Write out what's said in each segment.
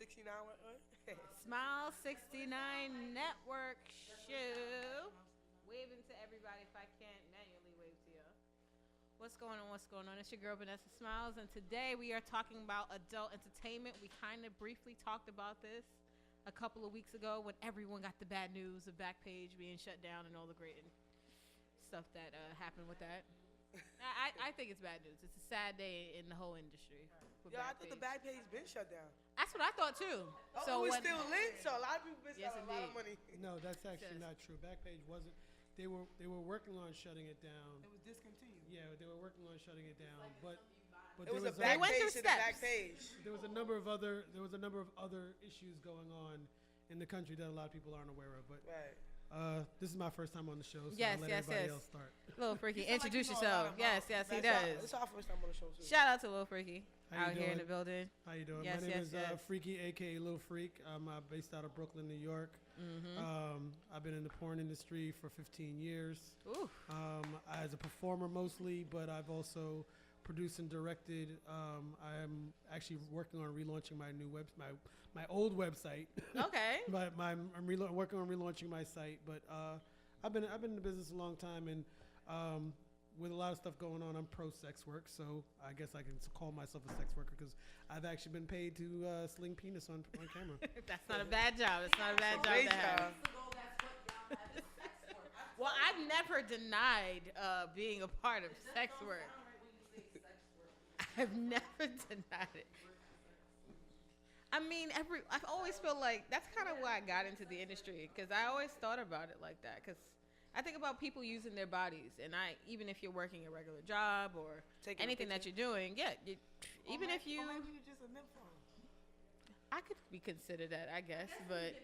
69 what? Smiles69Network show. Waving to everybody if I can't manually wave to y'all. What's going on? What's going on? It's your girl Vanessa Smilez, and today we are talking about adult entertainment. We kind of briefly talked about this a couple of weeks ago when everyone got the bad news of Backpage being shut down and all the great stuff that happened with that. I think it's bad news. It's a sad day in the whole industry. Yeah, I thought the Backpage been shut down. That's what I thought too. Oh, So it's when, still lit, so a lot of people been Yes, spending a lot of indeed. money. No, that's actually Yes. not true. Backpage wasn't. They were working on shutting it down. It was discontinued. Yeah, they were working on shutting it down, but It was a They went through Backpage to the steps. Backpage. there was a number of other issues going on in the country that a lot of people aren't aware of. But Right. this is my first time on the show, so Yes, I'll let yes, everybody yes. else start. Little Freaky, You sound like introduce you know a lot yourself. about Yes, yes, he It's does. our first time on the show too. Shout out to Lil Freaky How you out here in doing? the building. How you doing? Yes, My name yes, is yes. Freaky, aka Lil Freak. I'm based out of Brooklyn, New York. I've been in the porn industry for 15 years. Ooh, As a performer mostly, but I've also produced and directed. I'm actually working on relaunching my new my old website. okay. Working on relaunching my site, but I've been in the business a long time, and with a lot of stuff going on, I'm pro sex work, so I guess I can call myself a sex worker because I've actually been paid to sling penis on camera. That's not a bad job. It's not a bad job Great to have. job. Well, I've never denied being a part of sex work. I've never denied it. I mean, I've always felt like that's kind of why I got into the industry because I always thought about it like that. Because I think about people using their bodies, and even if you're working a regular job or Taking a anything that picture. you're doing, yeah, even if you, Or maybe you're just a nympho. I could be considered that, I guess, but.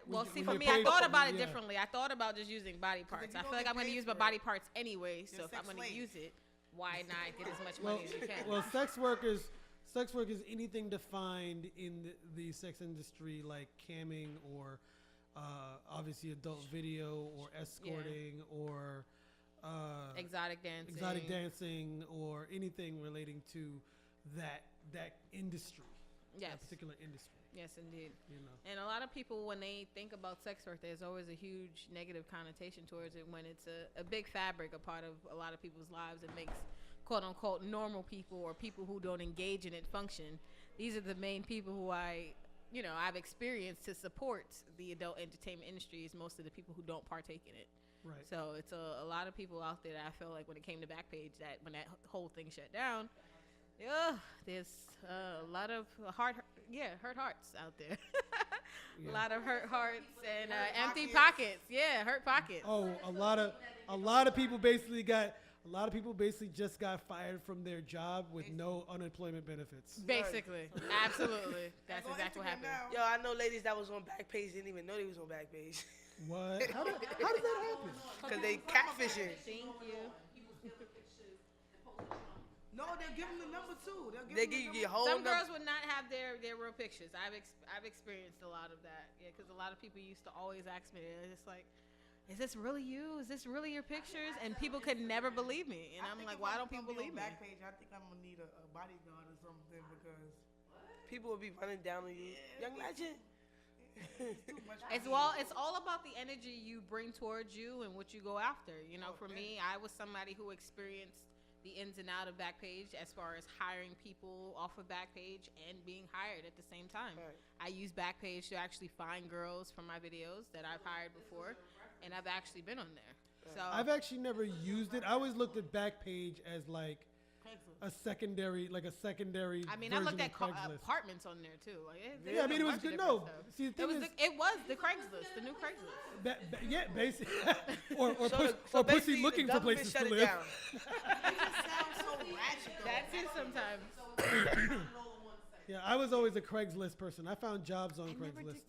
When See, you- for when me, you're I paid thought for about it, it yeah. differently. I thought about just using body if parts. you I don't feel like get I'm going to paid use my for body it, parts anyway. So you're if I'm sex going to slave. use it, why not get as much Well, money as you can? well, sex work is anything defined in the sex industry, like camming or obviously adult video or escorting or Exotic dancing. or anything relating to that industry, Yes. that particular industry. Yes, indeed. You know. And a lot of people, when they think about sex work, there's always a huge negative connotation towards it when it's a big fabric, a part of a lot of people's lives that makes quote unquote normal people or people who don't engage in it function. These are the main people who I've experienced to support the adult entertainment industry is most of the people who don't partake in it. Right. So it's a lot of people out there that I feel like when it came to Backpage, that when that whole thing shut down, there's a lot of hurt hearts out there. Yeah. A lot of hurt hearts and empty pockets. Yeah, hurt pockets. Oh, a lot of people basically just got fired from their job with no unemployment benefits. Basically, absolutely. That's On exactly what Instagram happened. now. Yo, I know ladies that was on Backpage didn't even know they was on Backpage What? How does that happen? because they catfishing. Thank you. No, they'll give them the number too. They give you your whole Some number. girls would not have their real pictures. I've experienced a lot of that. Yeah, because a lot of people used to always ask me, it's like, is this really you? Is this really your pictures? And people could never believe me. And I'm like, why don't people believe me? Backpage, I think I'm gonna need a bodyguard or something because people will be running down on you. Young legend. It's all about the energy you bring towards you and what you go after. You know, for me, I was somebody who experienced the ins and out of Backpage as far as hiring people off of Backpage and being hired at the same time. Right. I use Backpage to actually find girls for my videos that I've hired before, and I've actually been on there. So I've actually never used it. I always looked at Backpage as like a secondary I mean, I version looked of at Craigslist. apartments on there too. Like, Yeah, I mean, it was good. No, see, the It thing was is, it was the Craigslist, the new Craigslist. yeah, basically, or So pussy basically, looking the for government places shut to it live. down. It just sounds so ratchet though. That's it sometimes. Yeah, I was always a Craigslist person. I found jobs on Craigslist.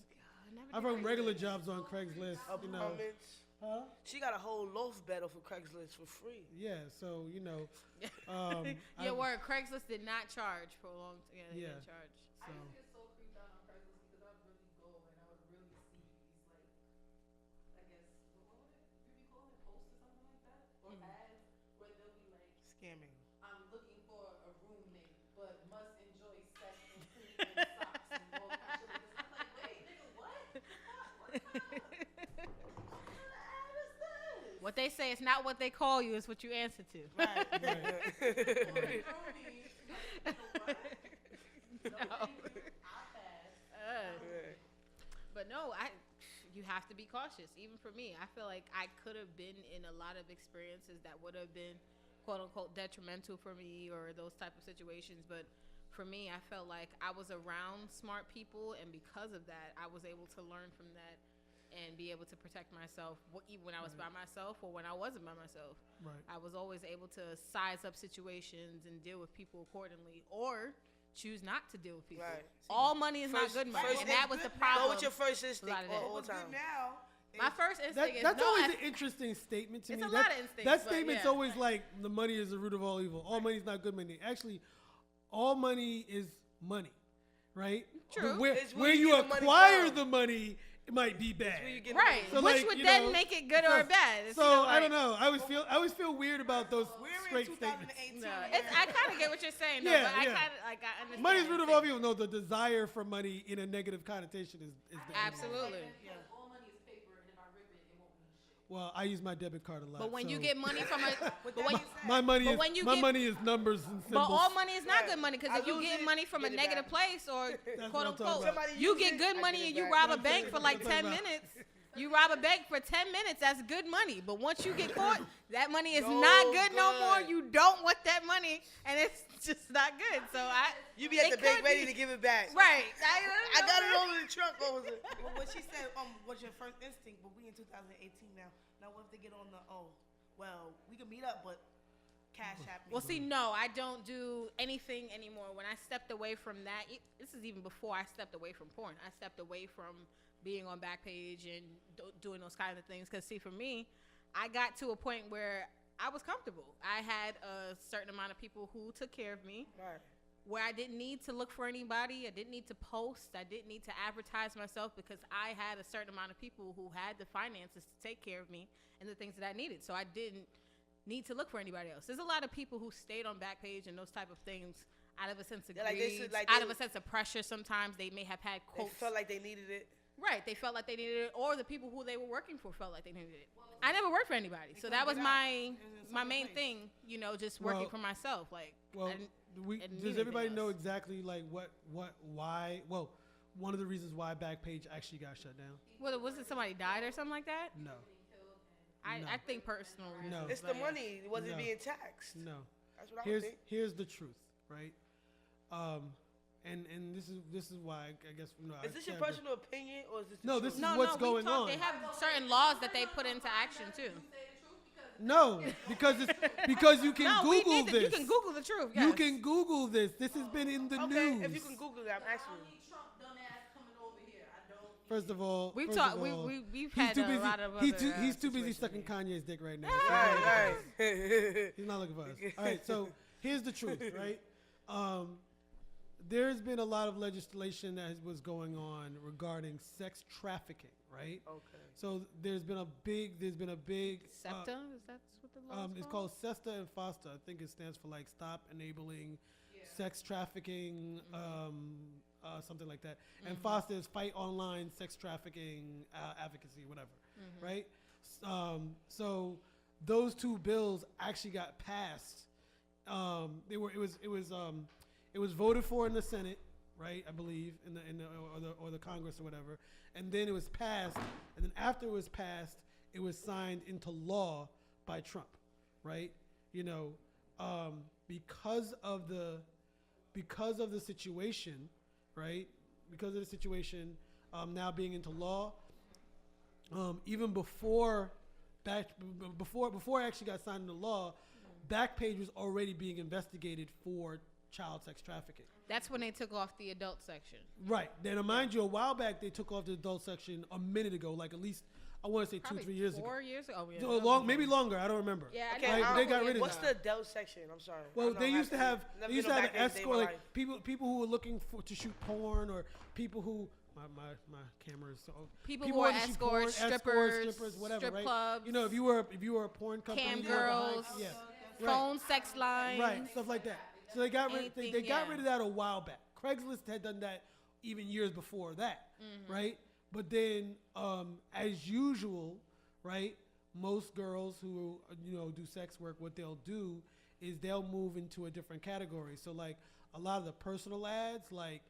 I found regular jobs on Craigslist. You know, Apartments. huh? She got a whole loaf bed off of Craigslist for free. Yeah, so you know, Yeah, word. Craigslist did not charge for a long time. Yeah, they Yeah. didn't charge. So. Scamming. What they say is not what they call you, it's what you answer to. Right. No. But no, you have to be cautious. Even for me, I feel like I could have been in a lot of experiences that would have been quote unquote detrimental for me or those type of situations. But for me, I felt like I was around smart people, and because of that, I was able to learn from that and be able to protect myself, even when I was by myself or when I wasn't by myself. Right. I was always able to size up situations and deal with people accordingly, or choose not to deal with people. Right. All money is not good money, and that was the problem. Go with your first instinct all the time. My first instinct is that's no. always an interesting statement to It's me. a lot of instincts, That but statement's yeah. always like the money is the root of all evil. All money is not good money. Actually, all money is money, right? True. But It's where where you you get the money acquire from. the money, it might be bad. Where you get Right, So, which like, would you then know, make it good or bad. It's So either I like- don't know. I always feel weird about those We're straight in statements. 2018. No, I kind of get what you're saying, though, Yeah, but I yeah. kind of like I understand. Money is what root of you're all saying. evil. No, the desire for money in a negative connotation is the enemy. Absolutely. All money is paper, and if I rip it, it won't mean shit. Well, I use my debit card a lot. But when you so get money from a, but when, my money but is when you my get- money is numbers and but symbols. all money is not Right. good money, because I if you lose get it, money from a get it negative back. place or what quote I'm talking unquote, about. Somebody you use get it, good I money get it and you back. rob a That's bank what for I'm like talking 10 about. minutes. You rob a bank for 10 minutes, that's good money. But once you get caught, that money is No not good no more. good. You don't want that money, and it's just not good. So You be at it the bank could ready be- to give it back. right. I got it all in the trunk. What was it? Well, what she said, was your first instinct, but we in 2018 now. Now, what if they get on the, well, we can meet up, but cash app me. Well, see, no, I don't do anything anymore. When I stepped away from that, this is even before I stepped away from porn. I stepped away from being on Backpage and doing those kinds of things. Because, see, for me, I got to a point where I was comfortable. I had a certain amount of people who took care of me, Right. where I didn't need to look for anybody. I didn't need to post. I didn't need to advertise myself, because I had a certain amount of people who had the finances to take care of me and the things that I needed. So I didn't need to look for anybody else. There's a lot of people who stayed on Backpage and those type of things out of a sense of Yeah, like they greed, should- like out they- of a sense of pressure. Sometimes they may have had They quotes. felt like they needed it. Right, they felt like they needed it, or the people who they were working for felt like they needed it. I never worked for anybody, so that was my main thing. You know, just working Well- for myself. Like, Well, I didn't need does anything everybody know else. exactly like why? Well, one of the reasons why Backpage actually got shut down. What was it? Somebody died or something like that? No, No. I think personal reasons. No. It's the but yeah. money. It wasn't No. being taxed. no. That's what I would think. Here's the truth, right? And this is why I guess I Is this your can't- personal opinion or is this the No, truth? this is No, what's we going talk- on. They have certain laws that they put into action too. No, because you can No, we Google need to, this. you can Google the truth. You Yes. can Google this. This has been in the Okay, news. if you can Google it, I'm asking you. Trump dumbass coming over here. I don't. First of all, We've first talked. of all, We've he's had too a busy. lot of He's other, too, he's too busy situations sucking here. Kanye's dick right now. Right, right. He's not looking for us. All right, so here's the truth, right? There's been a lot of legislation that was going on regarding sex trafficking, right? Okay. So there's been a big SEPTA, is that what the law is it's called SESTA and FOSTA. I think it stands for like Stop Enabling Sex Trafficking, something like that. And FOSTA is Fight Online Sex Trafficking Advocacy, whatever, right? So those two bills actually got passed. It was voted for in the Senate, right? I believe in the Congress or whatever, and then it was passed. And then after it was passed, it was signed into law by Trump, right? You know, because of the situation, right? Because of the situation now being into law, even before it actually got signed into law, Backpage was already being investigated for child sex trafficking. That's when they took off the adult section. Right. Now, mind you, a while back they took off the adult section a minute ago, like at least I want to say Probably 2-3 years ago. 4 years ago. Oh, yeah, So that was long, before. maybe longer. I don't remember. Yeah, I Okay, know. Like, they got rid of what's that. the adult section? I'm sorry. Well, I they don't used to have never they used been to on have an Backpage day in escort, my like life. people who were looking to shoot porn, or people who my camera is so People who are wanted to shoot porn, escorts, strippers, whatever, strip right? clubs, You know, if you were a porn company, cam you were behind- girls, yeah, phone sex lines. right, stuff like that. So they got rid Anything, they got yeah. rid of that a while back. Craigslist had done that even years before that, Mm-hmm. right? But then, as usual, right? most girls who do sex work, what they'll do is they'll move into a different category. So like a lot of the personal ads, like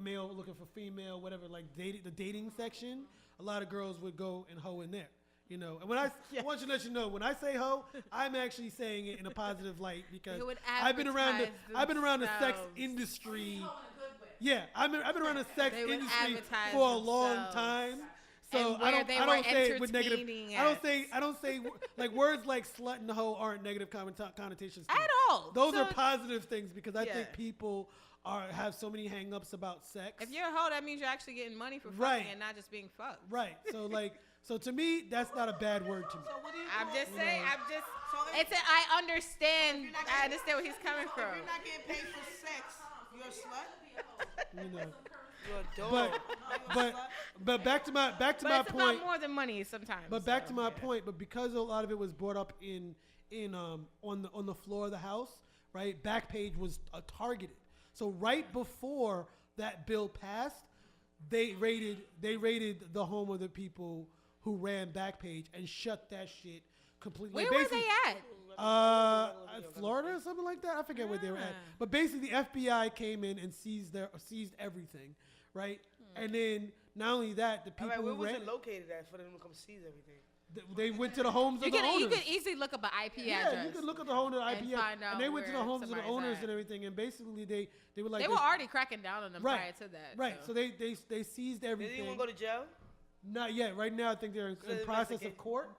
male looking for female, whatever, like the dating section, a lot of girls would go and hoe in there. And when I want you to let you know, when I say hoe, I'm actually saying it in a positive light because I've been around the sex industry. Yeah, I've been around the sex industry for a long time. So I don't say it with negative. I don't say like words like slut and hoe aren't negative connotations at all. Those are positive things because I think people have so many hang-ups about sex. If you're a hoe, that means you're actually getting money for fucking and not just being fucked. Right. So to me, that's not a bad word to me. So what do you I'm call, just saying. So I understand. I understand where he's coming from. If you're not getting paid for sex, you're a slut. You're a dog. But back to my But point. it's about more than money sometimes. But back to my point. But because a lot of it was brought up on the floor of the House, right? Backpage was targeted. So right before that bill passed, they raided the home of the people who ran Backpage and shut that shit completely. Where were they at? Florida or something like that. I forget where they were at. But basically, the FBI came in and seized everything, right? And then not only that, the people where who was ran it located at for them to come seize everything? They went to the homes of the owners. You could easily look up an IP address. Yeah, you could look at the home of the IP and address. find out And they went to the where homes of the somebody's owners at. and everything. And basically, they were like... They were already cracking down on them prior to that. Right, so they seized Did everything. anyone go to jail? Not yet. Right now, I think they're in So process of court.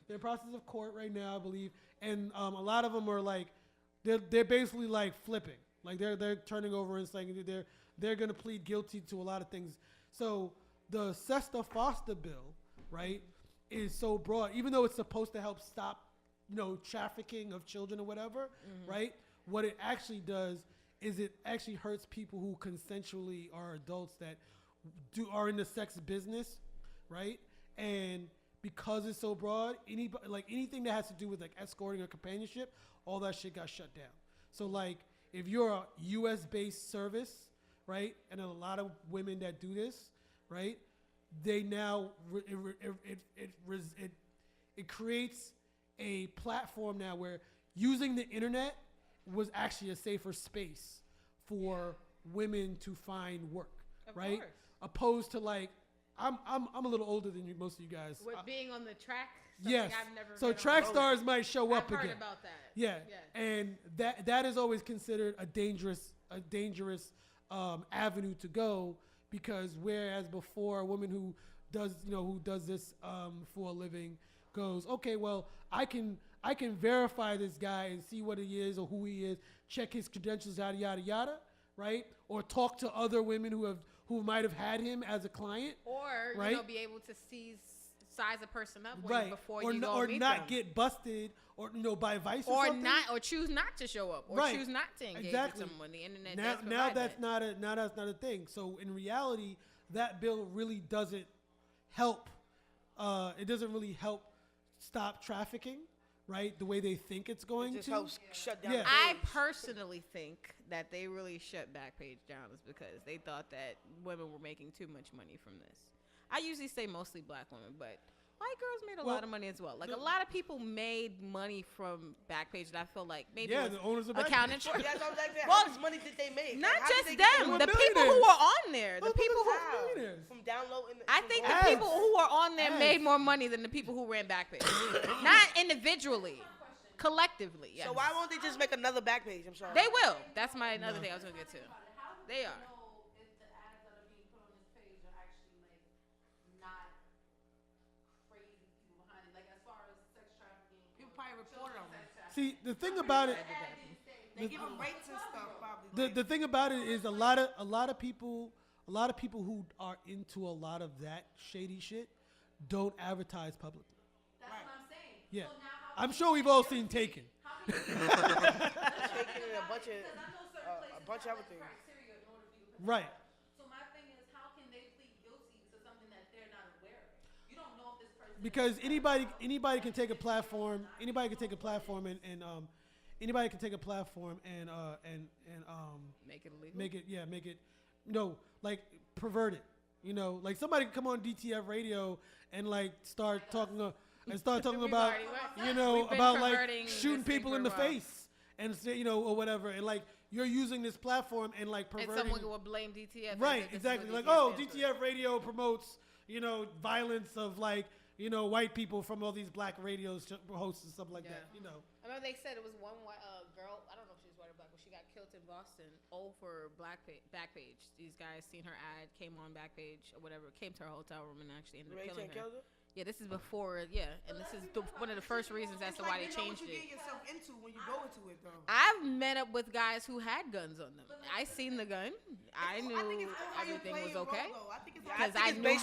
They're in process of court right now, I believe. And a lot of them are like... They're basically like flipping. Like they're turning over and saying they're going to plead guilty to a lot of things. So the Sesta Foster bill, right, is so broad. Even though it's supposed to help stop, trafficking of children or whatever, right? What it actually does is it actually hurts people who consensually are adults that are in the sex business, right? And because it's so broad, anything that has to do with like escorting or companionship, all that shit got shut down. So like if you're a U.S. based service, right, and a lot of women that do this, right, they now it creates a platform now where using the internet was actually a safer space for women to find work, right? Course. Opposed to like I'm a little older than most of you guys. With being on the track. Yes. I've never So been track on. stars might show up I've again. heard about that. Yeah. Yes. And that is always considered a dangerous avenue to go, because whereas before a woman who does this for a living goes, okay, well, I can verify this guy and see what he is or who he is, check his credentials, yada yada yada, right? Or talk to other women who might have had him as a client, Or right? Be able to size a person up right? before Or you go or meet not them. get busted, or by vice Or something. or choose not to show up, or Right. choose not to engage Exactly. with someone. The internet Now, does provide that's that. not a thing. So in reality, that bill really doesn't help. It doesn't really help stop trafficking, right? The way they think it's going It just to. helps shut down. Yeah. the I page. personally think that they really shut Backpage down is because they thought that women were making too much money from this. I usually say mostly black women, but white girls made a lot of money as well. Like a lot of people made money from Backpage that I feel like maybe Yeah, was the owners of accounted Backpage. for. Yeah, that's what I'm saying. Well, How much money did they make? Not How did just they get them, were the people who millionaires. were on there, the Those people who. motherfuckers were millionaires. From downloading. I from think going- the people who were on there Ads. made more money than the people who ran Backpage. Not individually, collectively. Yes. So why won't they just make another back page? I'm sorry. They will. That's my another thing I was gonna get to. They are. know if the ads that are being put on this page are actually like not crazy people behind it, like as far as sex trafficking. People probably report on them. See, the thing about it, They give them rates and stuff probably. the thing about it is a lot of people who are into a lot of that shady shit don't advertise publicly. That's what I'm saying. Yeah, So now how I'm sure we've all seen Taken. Taking a bunch of Because I know certain places a bunch of have other things. criteria in order for you to Right. So my thing is, how can they plead guilty to something that they're not aware of? You don't know if this person. Because anybody can take a platform. Anybody can take a platform and anybody can take a platform and Make it illegal. make it like pervert it, You know, like somebody could come on DTF radio and like start talking about, you know, We've been about like perverting shooting this thing people for in a the while. face and say, you know, or whatever, and like you're using this platform and like And perverting. someone will blame DTF. Right, exactly. Like, oh, DTF radio promotes, you know, violence of like, you know, white people from all these black radio hosts and stuff like that. You know. I remember they said it was one girl. I don't know if she was white or black, but she got killed in Boston over Backpage. These guys seen her ad, came on Backpage or whatever, came to her hotel room and actually ended up killing her. Yeah, this is before. Yeah, and this is one of the first reasons as to why they changed it. You get yourself into when you go into it, though. I've met up with guys who had guns on them. I seen the gun. I knew everything was okay because I knew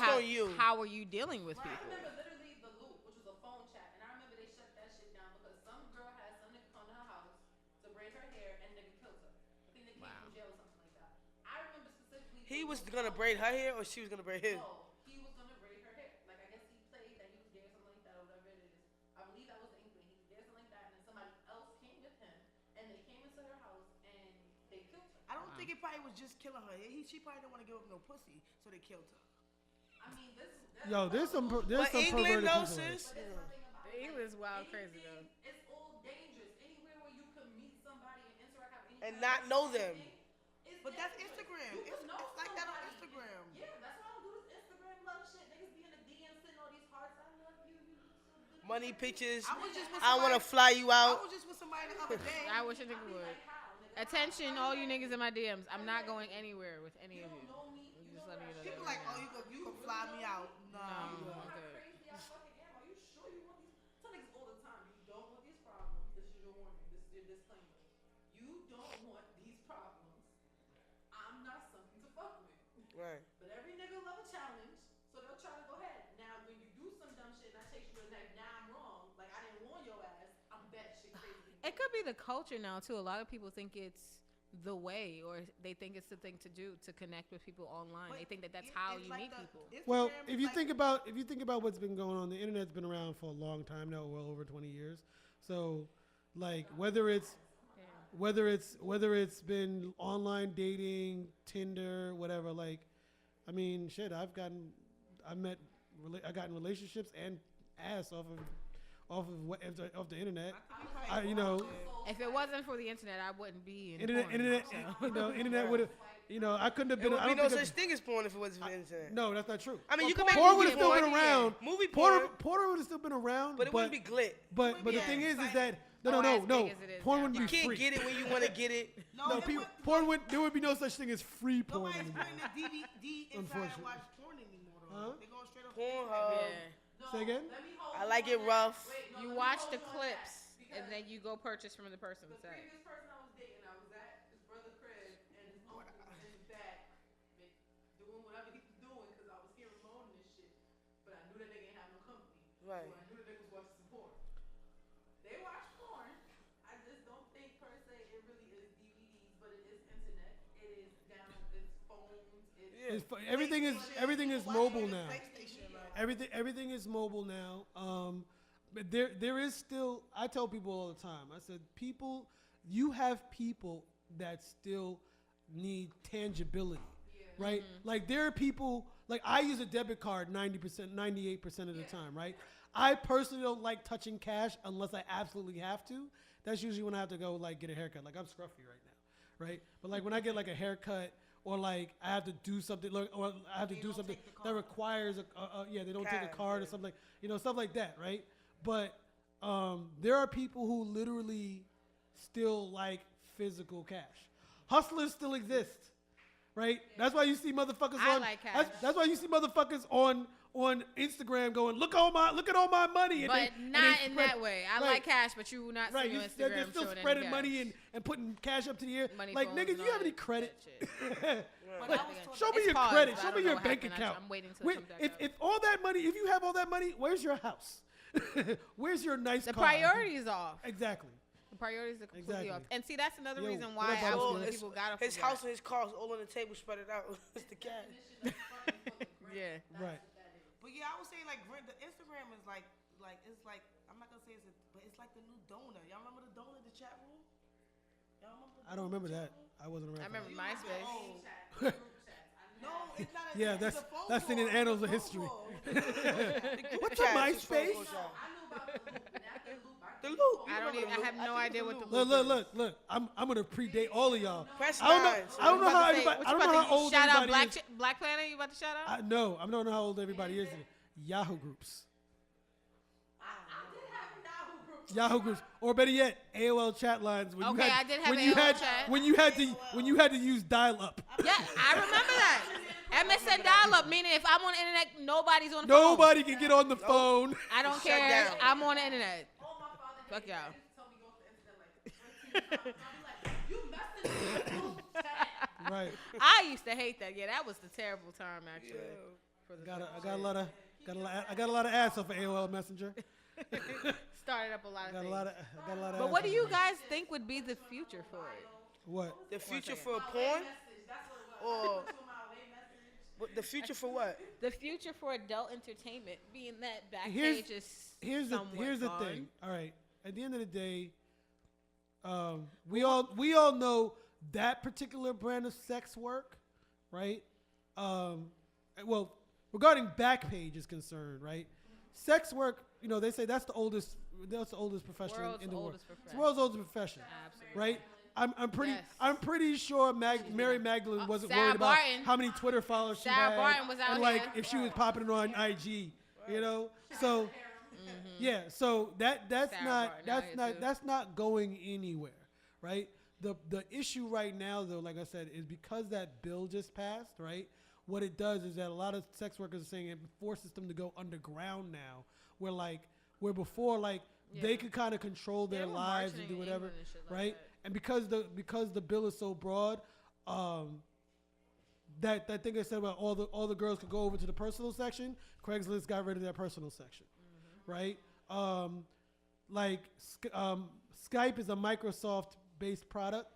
how are you dealing with people. I remember literally the loop, which was a phone chat, and I remember they shut that shit down because some girl had some nigga come to her house to braid her hair and nigga killed her. I think they came from jail or something like that. I remember specifically. He was gonna braid her hair, or she was gonna braid his. No, he was gonna braid her hair. Like I guess he played that he was gay or something like that or whatever it is. I believe that was the inkling. He was gay or something like that, and then somebody else came with him, and they came into her house and they killed her. I don't think it probably was just killing her. She probably didn't want to give up no pussy, so they killed her. I mean, There's some But perverted England, no, people. sis. He was wild crazy though. It's all dangerous. Anywhere where you can meet somebody and interact, have any And kind not of know them. But that's Instagram. It's like that on Instagram. Yeah, that's why I don't do this Instagram love shit. Niggas be in the DM sending all these hearts. I love you. You look so good. Money pictures. I was just with I want to somebody- fly you I out. was just with somebody the other day. I wish a nigga would. Attention, all you niggas in my DMs. I'm not going anywhere with any of you. I'm just letting you know People that like, right oh, now. you could fly me out. No. No, I'm good. Crazy I fucking am. Are you sure you want these? Tell niggas all the time. You don't want these problems. This is your warning. This is your disclaimer. You don't want these problems. I'm not something to fuck with. Right. But every nigga love a challenge, so they'll try to go ahead. Now, when you do some dumb shit and I chase you to the neck, now I'm wrong. Like I didn't warn your ass. I'm batshit crazy. It could be the culture now too. A lot of people think it's the way, or they think it's the thing to do to connect with people online. They think that that's how you meet people. Well, if you think about what's been going on, the internet's been around for a long time now, well over 20 years. So, like whether it's been online dating, Tinder, whatever. Like, I mean, shit. I've gotten relationships and ass off the internet. You know. If it wasn't for the internet, I wouldn't be in Internet, porn, internet would have, I couldn't have There been. would I be don't no think such thing as porn if it wasn't for the internet. No, that's not true. I mean, Well, you can porn make Porn would movie have still been porn, around. Movie Porn porn, would have still been around, but it wouldn't be glit. But the thing is that Oh, no. as big as it is Porn now. wouldn't You be can't free. get it when you want to get it. No, there would be no such thing as free porn Nobody's anymore. putting the DVD inside and Unfortunately. watch porn anymore, though. Huh? They going straight up. Pornhub. Yeah. Say again? I like it rough. You watch the clips and then you go purchase from the person's The site. previous person I was dating, I was at his brother crib, and his uncle was in the back, doing whatever he was doing, because I was hearing moaning and shit. But I knew that nigga ain't have no company. Right. So I knew that nigga was watching some porn. They watch porn. I just don't think per se it really is DVDs, but it is internet. It is down. It's phones. Everything is mobile now. PlayStation, like. Everything is mobile now. But there is still. I tell people all the time. I said, you have people that still need tangibility, right? Like there are people. Like I use a debit card 90%, 98% of the time, right? I personally don't like touching cash unless I absolutely have to. That's usually when I have to go like get a haircut. Like I'm scruffy right now, right? But like when I get like a haircut or like I have to do something, or I have to do something that requires they don't take a card or something, stuff like that, right? But there are people who literally still like physical cash. Hustlers still exist, right? That's why you see motherfuckers I on. like cash. That's why you see motherfuckers on Instagram going, look at all my money. And But they not in spread- that way. I right, like cash, but you will not Right, see me on they're Instagram still showing spreading any money cash. and putting cash up to the air. Money Like, phones nigga, and do all you have any that credit? shit. Show me It's your paused, credit. but I Show me don't your know bank what happened. account. I'm waiting till it Wait, comes back if up. all that money, if you have all that money, where's your house? Where's your nice The car? priorities off. Exactly. The priorities are completely Exactly. off. And see, that's another Yo, reason what why about I us, feel man? people gotta His forget. house and his cars all on the table, spread it out. It's the cash. Yeah. Right. But yeah, I was saying like the Instagram is like it's like I'm not gonna say but it's like the new donor. Y'all remember the donor, the chat room? Y'all remember? I don't remember that. I wasn't around. I remember for that. MySpace. No, it's not. Yeah, It's a phone that's in call. the annals of Phone history. call. What's up, Chat, it's a phone MySpace? call chat. I knew about the loop, and after the loop, I The did loop. call. You I don't remember even. the I have loop? no think idea it's what the the loop. Look. I'm gonna predate all of y'all. Press I don't know. 9. I don't know how What everybody. you I don't know about how to old shout out everybody is. Black Planet? You about to shout out? No, I don't know how old everybody is. Yahoo groups. I did have a Yahoo group. Yahoo groups, or better yet, AOL chat lines. When Okay, you had, I did have when you AOL had, chat. when you had to use dial-up. Yeah, I remember that. MSN dial-up, meaning if I'm on the internet, nobody's on the phone. Nobody can get on the phone. I don't Shut care. down. I'm on the internet. All my father Fuck had y'all. to tell me go off the internet like 13 times. I'll be like, you messing with the group chat. Right. I used to hate that. Yeah, that was the terrible time actually. For the I got a lot of ass off of AOL Messenger. started up a lot of I things. got a lot of. But ass what do off you of it. guys think would be the future for it? What? The future second. for porn? Message, that's what it was. Or To my away message. what, the future for what? The future for adult entertainment, being that Here's- Backpage is Here's somewhat the gone. thing. All right. At the end of the day, we all know that particular brand of sex work, right? Well, regarding Backpage is concerned, right? Sex work, they say that's the oldest profession World's in the world. oldest It's profession. the world's oldest profession, Absolutely. right? Yes. I'm pretty sure Mary Magdalene wasn't Sarah worried about Barton. how many Twitter followers she Sarah had, Barton was out and like here. if she was popping it on IG, So yeah, so that's Sarah not Barton out here, too. that's not going anywhere, right? The issue right now, though, like I said, is because that bill just passed, right? What it does is that a lot of sex workers are saying it forces them to go underground now, where before they could kind of control their They were lives marching and do in whatever, England and shit like right? that. And because the bill is so broad, that thing I said about all the girls could go over to the personal section, Craigslist got rid of their personal section, right? Skype is a Microsoft-based product.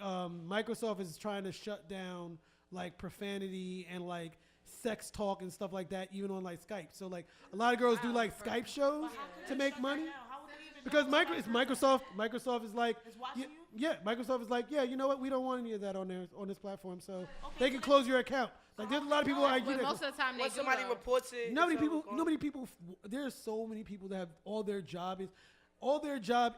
Microsoft is trying to shut down profanity and sex talk and stuff like that, even on Skype. So a lot of girls do Skype shows to make money. How would they even Because know it's Microsoft. Microsoft is like, It's watching yeah, Microsoft is like, yeah, you know what? We don't want any of that on this platform, so they can close your account. There's a lot of people on IG. But that most of the time they When do. somebody though. reports it, you know how many it's people? all You know how many people? There's so many people that have all their job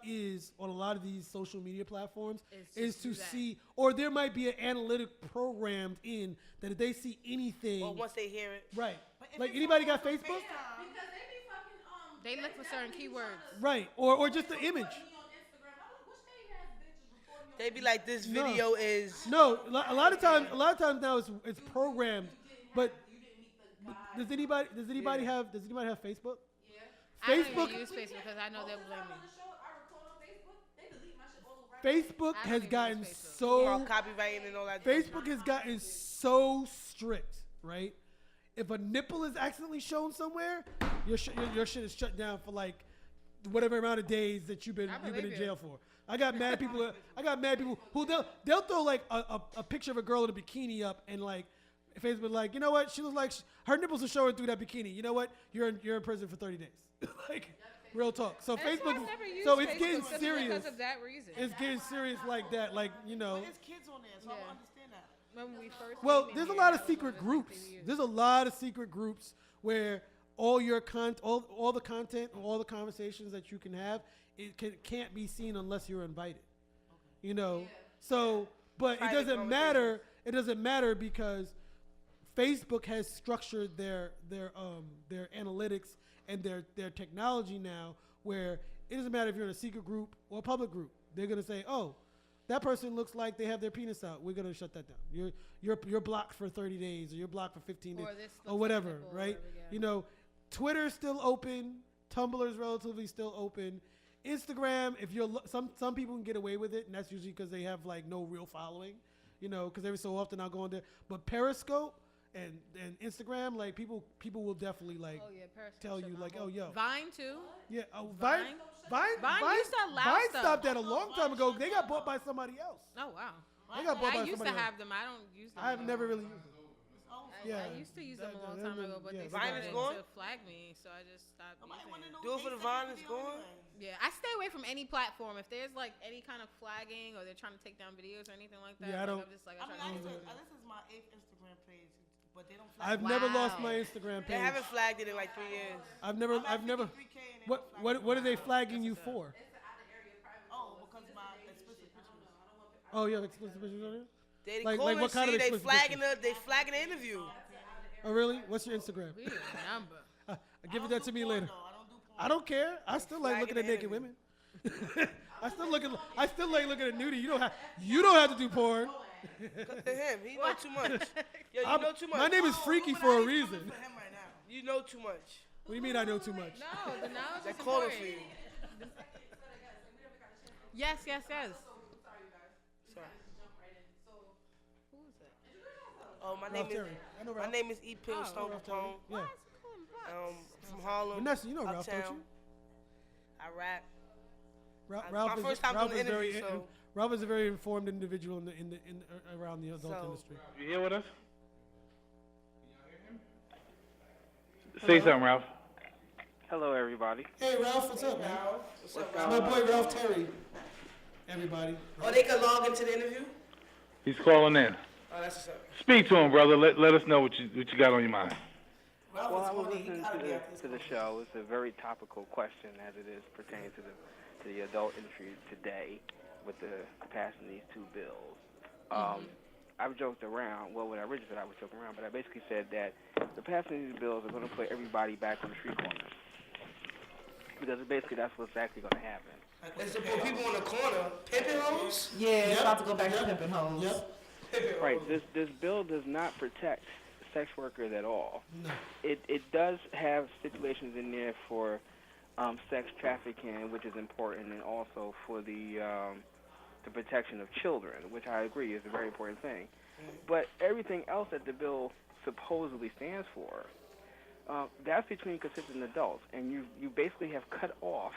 is on a lot of these social media platforms Is is just to do that. see, or there might be an analytic programmed in that if they see anything, Or once they hear it. right? But if Like it's anybody on got for Facebook? Because they be fucking They look for certain keywords. Right, or just the image. They be like, this No. video is. No, a lot of times now it's programmed. But does anybody have Facebook? I don't Facebook even use Facebook because I know they'll blame me. Facebook I don't has even gotten use Facebook. so All copywriting and all that. Facebook has gotten so strict, right? If a nipple is accidentally shown somewhere, your shit is shut down for whatever amount of days that you've been believe in you. jail for. I got mad people. Who they'll throw a picture of a girl in a bikini up and Facebook you know what, she looks like her nipples are showing through that bikini. You know what, you're in prison for 30 days. Real talk. So That's why Facebook. I've never used So it's Facebook getting simply serious. because of that reason. It's getting serious like that. But there's kids on there, so I Yeah. don't understand that. When we first Well, came in there's a here, lot of that was one secret the groups. things we used. There's a lot of secret groups where all your all the content, all the conversations that you can have, can't be seen unless you're invited. So, but Private it doesn't matter. It doesn't matter because Facebook has structured their analytics and their technology now, where it doesn't matter if you're in a secret group or a public group. They're gonna say, oh, that person looks like they have their penis out. We're gonna shut that down. You're blocked for 30 days, or you're blocked for 15 days, Or this looks or like whatever, a nipple or right? whatever, yeah. Twitter's still open. Tumblr is relatively still open. Instagram, if you're some people can get away with it, and that's usually because they have no real following, because every so often I'll go on there. But Periscope and Instagram, people will definitely Oh yeah, Periscope tell shut you down. oh yo, Vine too. yeah, Vine? Vine used to allow Vine stuff. stopped that a long time ago. They got bought by somebody else. Oh wow. They got bought by I used to somebody else. have them. I don't use them. I've anymore. never really used it. Yeah. I used to use them a long That- time ago, but yeah, they Vine started is gone? to flag me, so I just stopped I might using want to it. know Do it for the Vine, it's gone. Yeah, I stay away from any platform. If there's any kind of flagging or they're trying to take down videos or anything like that, Yeah, I don't- I'm just I I mean, try not to do this it. is my 8th Instagram page. but they don't flag I've it. never lost Wow. my Instagram They page. haven't flagged it in like 3 years. I've never. I'm at 53K and they What don't flag it. what are they flagging you for? It's an out of area private. Oh, because my explicit pictures. Oh, you have explicit pictures on here? They Like calling, what kind of see, they explicit flagging pictures? they flagging the interview. Oh, really? What's your Instagram? We need a number. Give it that to me later. No, I don't do porn. I don't care. I still like looking at naked Flagging women. I still like looking at nudity. You don't have to do porn. To him, he know too much. Yo, you know too much. My name is Freaky for a reason. For him right now. You know too much. What do you mean I know too much? No, the knowledge They is calling important. for you. Yes, yes, yes. Sorry. Who is it? Oh, my Ralph name is Terry. I know Ralph. my name is E. Pill Oh, Stone Ralph Terry. Capone. Yeah. Why is he calling bucks? From Harlem. Vanessa, you know Ralph, don't Uptown. you? I rap. Ralph my first time doing the is very interview, so- Ralph is a very informed individual around the adult So- industry. You here with us? Say something, Ralph. Hello, everybody. Hey Ralph, what's up, man? What's up, My boy Ralph Terry. Everybody. Oh, they can log into the interview? He's calling in. Oh, that's what's up. Speak to him, brother. Let us know what you got on your mind. Ralph Well, is I was funny. He listening gotta be to after this the show. It's a very topical question as it is pertaining to the adult industry today with the passing of these two bills. I've joked around. Well, when I originally said I was joking around, but I basically said that the passing of these bills are going to put everybody back on the street corners. Because basically that's what's actually going to happen. It's to put people in the corner, pimping hoes. Yeah, it's about to go back to pimping hoes. Yep. Right. This bill does not protect sex workers at all. No. It does have stipulations in there for sex trafficking, which is important, and also for the protection of children, which I agree is a very important thing. But everything else that the bill supposedly stands for, that's between consenting adults, and you basically have cut off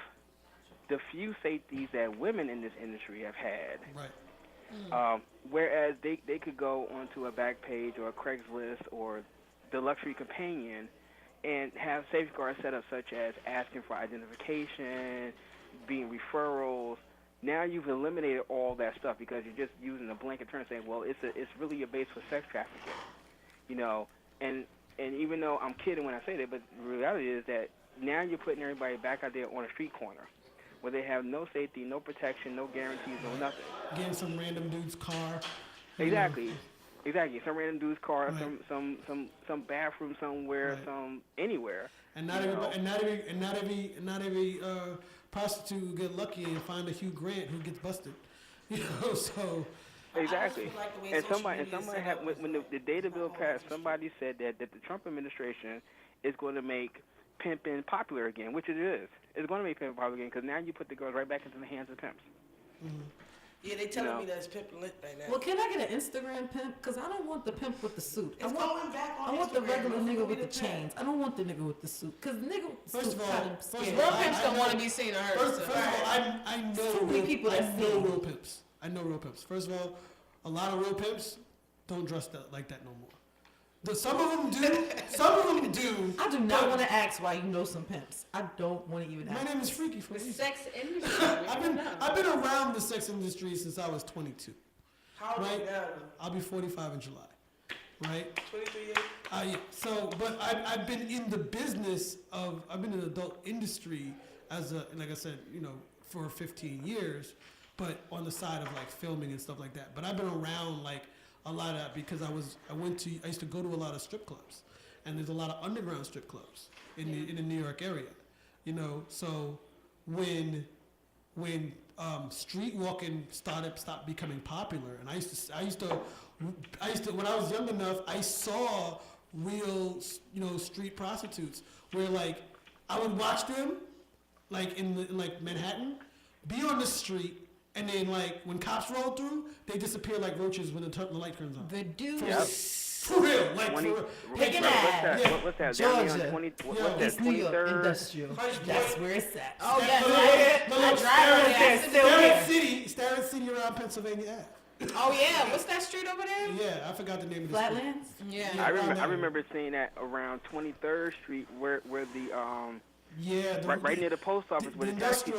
the few safeties that women in this industry have had. Right. Whereas they could go onto a Backpage or a Craigslist or the Luxury Companion and have safeguards set up such as asking for identification, being referrals. Now you've eliminated all that stuff because you're just using a blanket term saying, well, it's really a base for sex trafficking, you know. And even though I'm kidding when I say that, but the reality is that now you're putting everybody back out there on a street corner where they have no safety, no protection, no guarantees, no nothing. Getting some random dude's car. you Exactly. know. Exactly. Some random dude's car, Right. some bathroom somewhere, Right. some anywhere. And not you everybody, know. not every prostitute will get lucky and find a Hugh Grant who gets busted. You know, so Exactly. I like the way And social somebody media is set had up when the data bill passed, somebody said that the Trump administration is going to make pimping popular again, which it is. It's going to make pimping popular again because now you put the girls right back into the hands of pimps. Yeah, they telling know. me that it's pimping lit right now. Well, can I get an Instagram pimp? Because I don't want the pimp with the suit. It's going back on I want the Instagram. regular It's nigga gonna with be the the pimp. chains. I don't want the nigga with the suit. Because nigga with the First suit of all- kind of first of scary. all, Real pimps I don't know- want to be seen or heard. First of all, I know Too many people that I know sing. real pimps. I know real pimps. First of all, a lot of real pimps don't dress like that no more. Some of them do. Some of them do. I do not want to ask why you know some pimps. I don't want to even My ask. name is Freaky for a The reason. sex industry. I've been around the sex industry since I was 22. How old are you Right. now? I'll be 45 in July. Right. 23 years? Yeah. So, but I've been in the business of, I've been in the adult industry as a, like I said, you know, for 15 years, but on the side of like filming and stuff like that. But I've been around like a lot of that because I used to go to a lot of strip clubs, and there's a lot of underground strip clubs in the New York area, you know. So when street walking stopped becoming popular, and I used to when I was young enough, I saw real, you know, street prostitutes where like I would watch them like in like Manhattan be on the street, and then like when cops roll through, they disappear like roaches when the light turns on. The dude. Yep. For real, like 20, for real. Taking what's that. that? Yeah. What's that? Down there on Georgia. 20, Yeah. what's that? East New York 23rd? Industrial. That's where it's at. Oh, That yes, little- I the little drive over there, still here. Starrett City around Pennsylvania Ave. Oh, yeah. What's that street over there? Yeah, I forgot the name of the street. Flatlands? Yeah. Yeah. I around remember. there. I remember seeing that around 23rd Street, where the Yeah, right near the post office where the taxi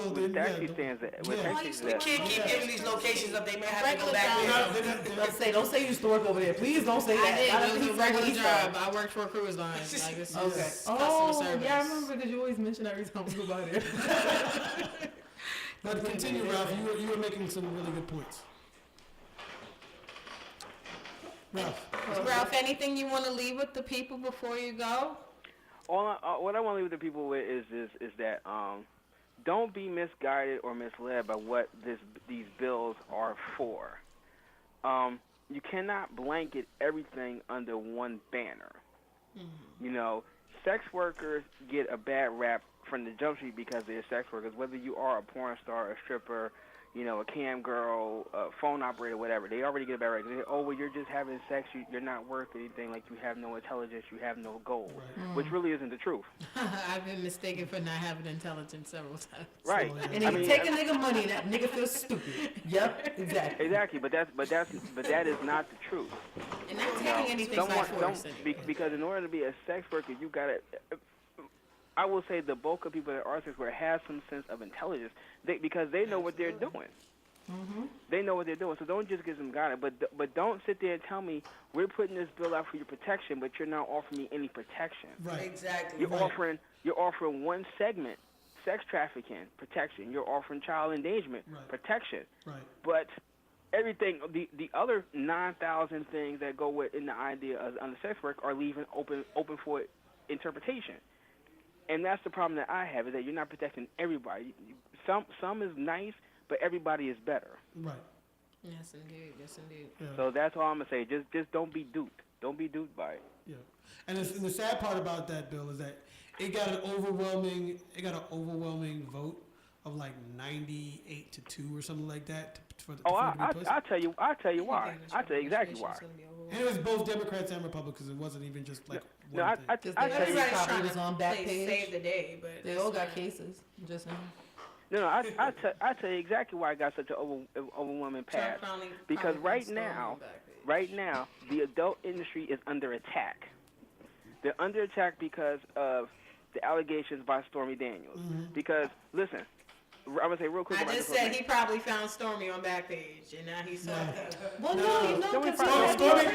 stands at. Where the taxi We can't keep giving these locations up. They may have to go Regular back job. there. Don't say you used to work over there. Please don't say I that. did. Not It was until a he's regular job. job. I worked for a cruise line. Like, this Okay. is customer service. Yeah, I remember because you always mention every time we go by there. But continue, Ralph. You were making some really good points. Ralph, anything you want to leave with the people before you go? What I want to leave with the people with is that don't be misguided or misled by what these bills are for. You cannot blanket everything under one banner. Mm-hmm. You know, sex workers get a bad rap from the jump street because they're sex workers. Whether you are a porn star, a stripper, you know, a cam girl, a phone operator, whatever, they already get a bad rap. They say, oh, well, you're just having sex. You're not worth anything. Like, you have no intelligence. You have no goals, which really isn't the truth. I've been mistaken for not having intelligence several times. Right. And if you take a nigga money, that nigga feels stupid. Yep, exactly. Exactly, but that is not the truth. And not taking anything by force. Because in order to be a sex worker, you gotta. I will say the bulk of people that are sex workers have some sense of intelligence because they know what they're doing. Mm-hmm. They know what they're doing, so don't just give them guidance. But don't sit there and tell me we're putting this bill out for your protection, but you're not offering me any protection. Right. Exactly. You're offering one segment, sex trafficking protection. You're offering child endangerment protection. Right. But everything, the other 9,000 things that go with in the idea of under sex work are leaving open for interpretation. And that's the problem that I have, is that you're not protecting everybody. Some is nice, but everybody is better. Right. Yes, indeed. Yes, indeed. Yeah. So that's all I'm gonna say. Just don't be duped. Don't be duped by it. Yeah. And the sad part about that bill is that it got an overwhelming vote of like 98 to 2 or something like that. I'll tell you why. I'll tell you exactly why. And it was both Democrats and Republicans. It wasn't even just like No, one I thing. Everybody's trying was to on back page. save the day, but they all got cases. Just saying. No, I tell you exactly why I got such an overwhelming pass. Because right now, the adult industry is under attack. They're under attack because of the allegations by Stormy Daniels. Mm-hmm. Because, listen, I'm going to say real quick. I just said he probably found Stormy on Backpage, and now he's Well, no, Stormy is high class.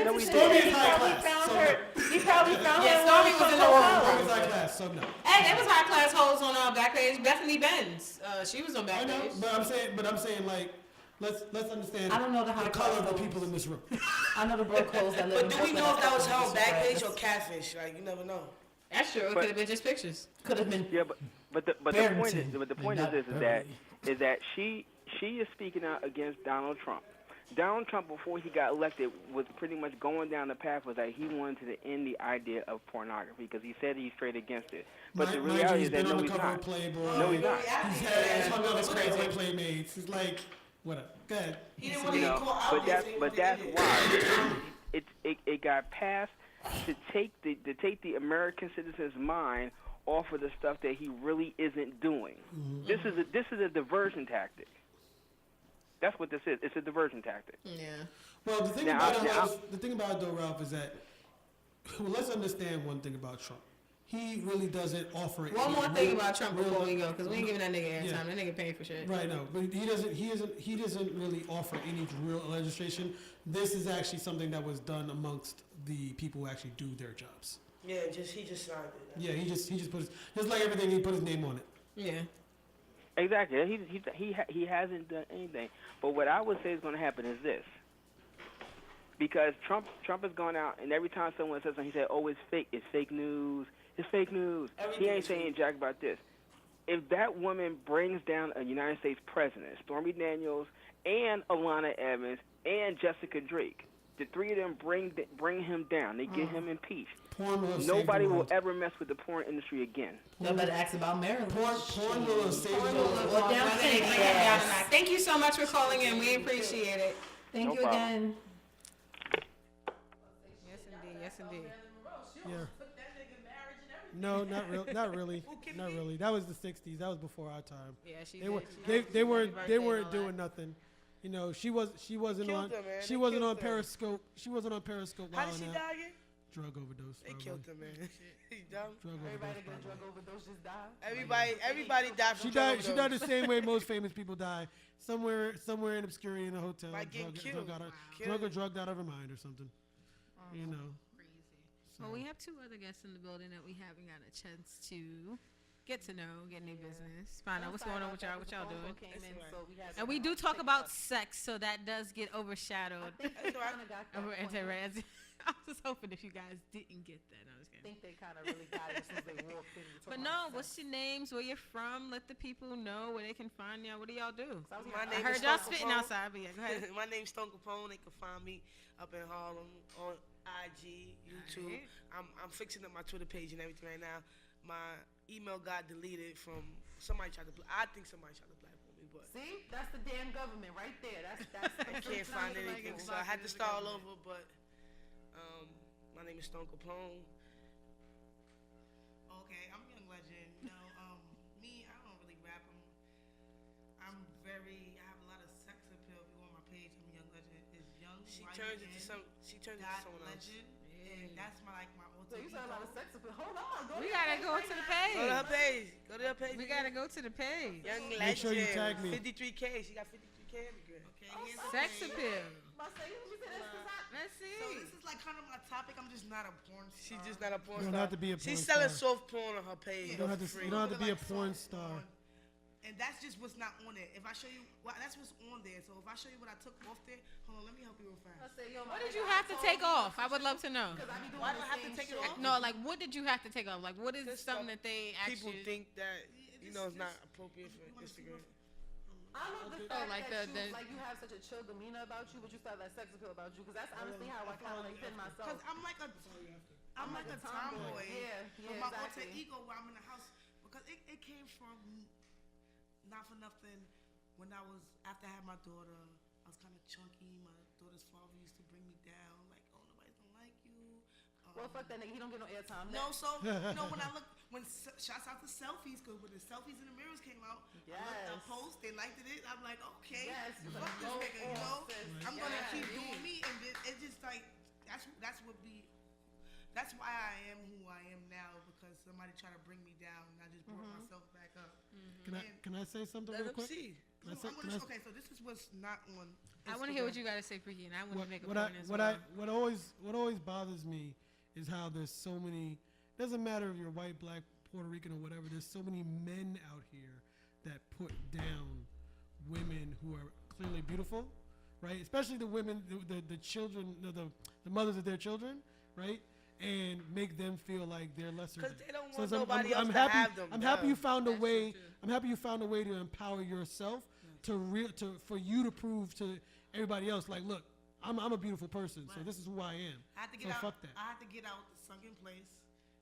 He probably found her. Stormy was in the Stormy room. is high class, so no. Hey, there was high class hoes on Backpage. Bethany Benz, she was on I know, Backpage. but I'm saying like, let's understand. I don't know the high color of class the people in this room. I know the broke hoes that live in But do we know if that was her on Backpage or Catfish? Like, you never know. That's true. It could have been just pictures. Could have been. Yeah, but the point is that she is speaking out against Donald Trump. Donald Trump, before he got elected, was pretty much going down the path was that he wanted to end the idea of pornography because he said he's straight against it. But the reality is that no, he's not. No, he's not. He's hung out with crazy playmates. He's like, whatever. Go ahead. He didn't want to get caught out. But that's why it got passed to take the American citizen's mind off of the stuff that he really isn't doing. Mm-hmm. This is a diversion tactic. That's what this is. It's a diversion tactic. Yeah. Well, the thing about it, though, Ralph, is that let's understand one thing about Trump. He really doesn't offer. One more thing about Trump before we go, because we ain't giving that nigga airtime. Yeah. That nigga paying for shit. Right. No, but he doesn't really offer any real legislation. This is actually something that was done amongst the people who actually do their jobs. Yeah, he just signed it. Yeah, he just put just like everything, he put his name on it. Yeah. Exactly. He hasn't done anything. But what I would say is going to happen is this. Because Trump has gone out, and every time someone says something, he said, "Oh, it's fake. It's fake news. It's fake news." He ain't saying jack about this. If that woman brings down a United States president, Stormy Daniels, and Alana Evans, and Jessica Drake, the three of them bring him down. They get him impeached. Nobody will ever mess with the porn industry again. Y'all better ask about Maryland. Porn will save the world. Thank you so much for calling in. We appreciate it. Thank you again. Yes, indeed. Yeah. No, not really. That was the '60s. That was before our time. Yeah, they weren't doing nothing. You know, she wasn't on Periscope. She wasn't on Periscope. How did she die again? Drug overdose. They probably. killed him, man. He dumb. Drug Everybody overdose. that get a drug probably. overdose just die. Everybody died from She drug died. She died the overdose. same way most famous people die. Somewhere in obscurity in a hotel. By getting killed. Drug or drugged out of her mind or something. You know. Crazy. So. Well, we have 2 other guests in the building that we haven't gotten a chance to get to know, get new business, find out what's going on with y'all, what y'all doing. And we do talk about sex, so that does get overshadowed. I was just hoping if you guys didn't get that. I was I think they kind of really got it as soon as they walked in. But no, what's your names? Where you're from? Let the people know where they can find y'all. What do y'all do? My I name heard is y'all Stone spitting Capone. outside, but yeah, go ahead. My name's Stone Capone. They can find me up in Harlem on IG, YouTube. I'm fixing up my Twitter page and everything right now. My email got deleted from somebody tried to. I think somebody tried to blackmail me, but See, that's the damn government right there. That's I can't find anything, so I had to start all over. But my name is Stone Capone. Okay, I'm Young Legend. Me, I don't really rap. I have a lot of sex appeal. If you go on my page, I'm Young Legend. It's Young. She turns into someone else. Legend, and that's my So alter you ego. said a lot of sex appeal. Hold on, We gotta go to the page. Go to her page. Go to her page. We gotta go to the page. Young Legend. Make sure you tag me. 53K. She got 53K immigrant. Okay, here's the Sex page. appeal. Let's So see. this is like kind of my topic. I'm just not a porn star. She's just not a porn You star. don't have to be a porn She's star. selling soft porn on her page. You don't have to. free. You don't have to be a Like porn soft star. porn. And that's just what's not on it. If I show you, well, that's what's on there. So if I show you what I took off there, hold on, let me help you real fast. What did you have to take off? I would love to know. Why do I have to take it off? No, like what did you have to take off? Like what is Just something stuff that they People actually think that it's not appropriate for Instagram. I love the Oh, fact like that the- you have such a chill demeanor about you, but you still have that sex appeal about you. Because that's honestly how I kind of like pin myself. Because I'm like a tomboy. Yeah, But my exactly. alter ego, where I'm in the house, because it came from, not for nothing, when I was, after I had my daughter, I was kind of chunky. My daughter's father used to bring me down, like, oh, nobody don't like you. Well, fuck that nigga. He don't get no airtime. No, so, when I look, shouts out to selfies, because when the selfies in the mirrors came out, I looked up post, they liked it, I'm like, okay, Yes, fuck this go nigga, you know? off, sis. I'm gonna Yes. keep doing me, and it's just like, that's why I am who I am now, because somebody tried to bring me down, and I just brought myself back up. Can I say something Let real them quick? see. Okay, so this is what's not on I want to hear what you got to say, Freaky, and I want to make a what point as well. what always bothers me is how there's so many. Doesn't matter if you're white, black, Puerto Rican, or whatever. There's so many men out here that put down women who are clearly beautiful, right? Especially the women, the children, the mothers of their children, right? And make them feel like they're lesser. Because than. they don't So want it's- nobody else to happy, have them. I'm happy you found a That's way. true, too. I'm happy you found a way to empower yourself for you to prove to everybody else, like, look, I'm a beautiful person, so this is who I am. I had to So get out. fuck that. I had to get out the sunken place,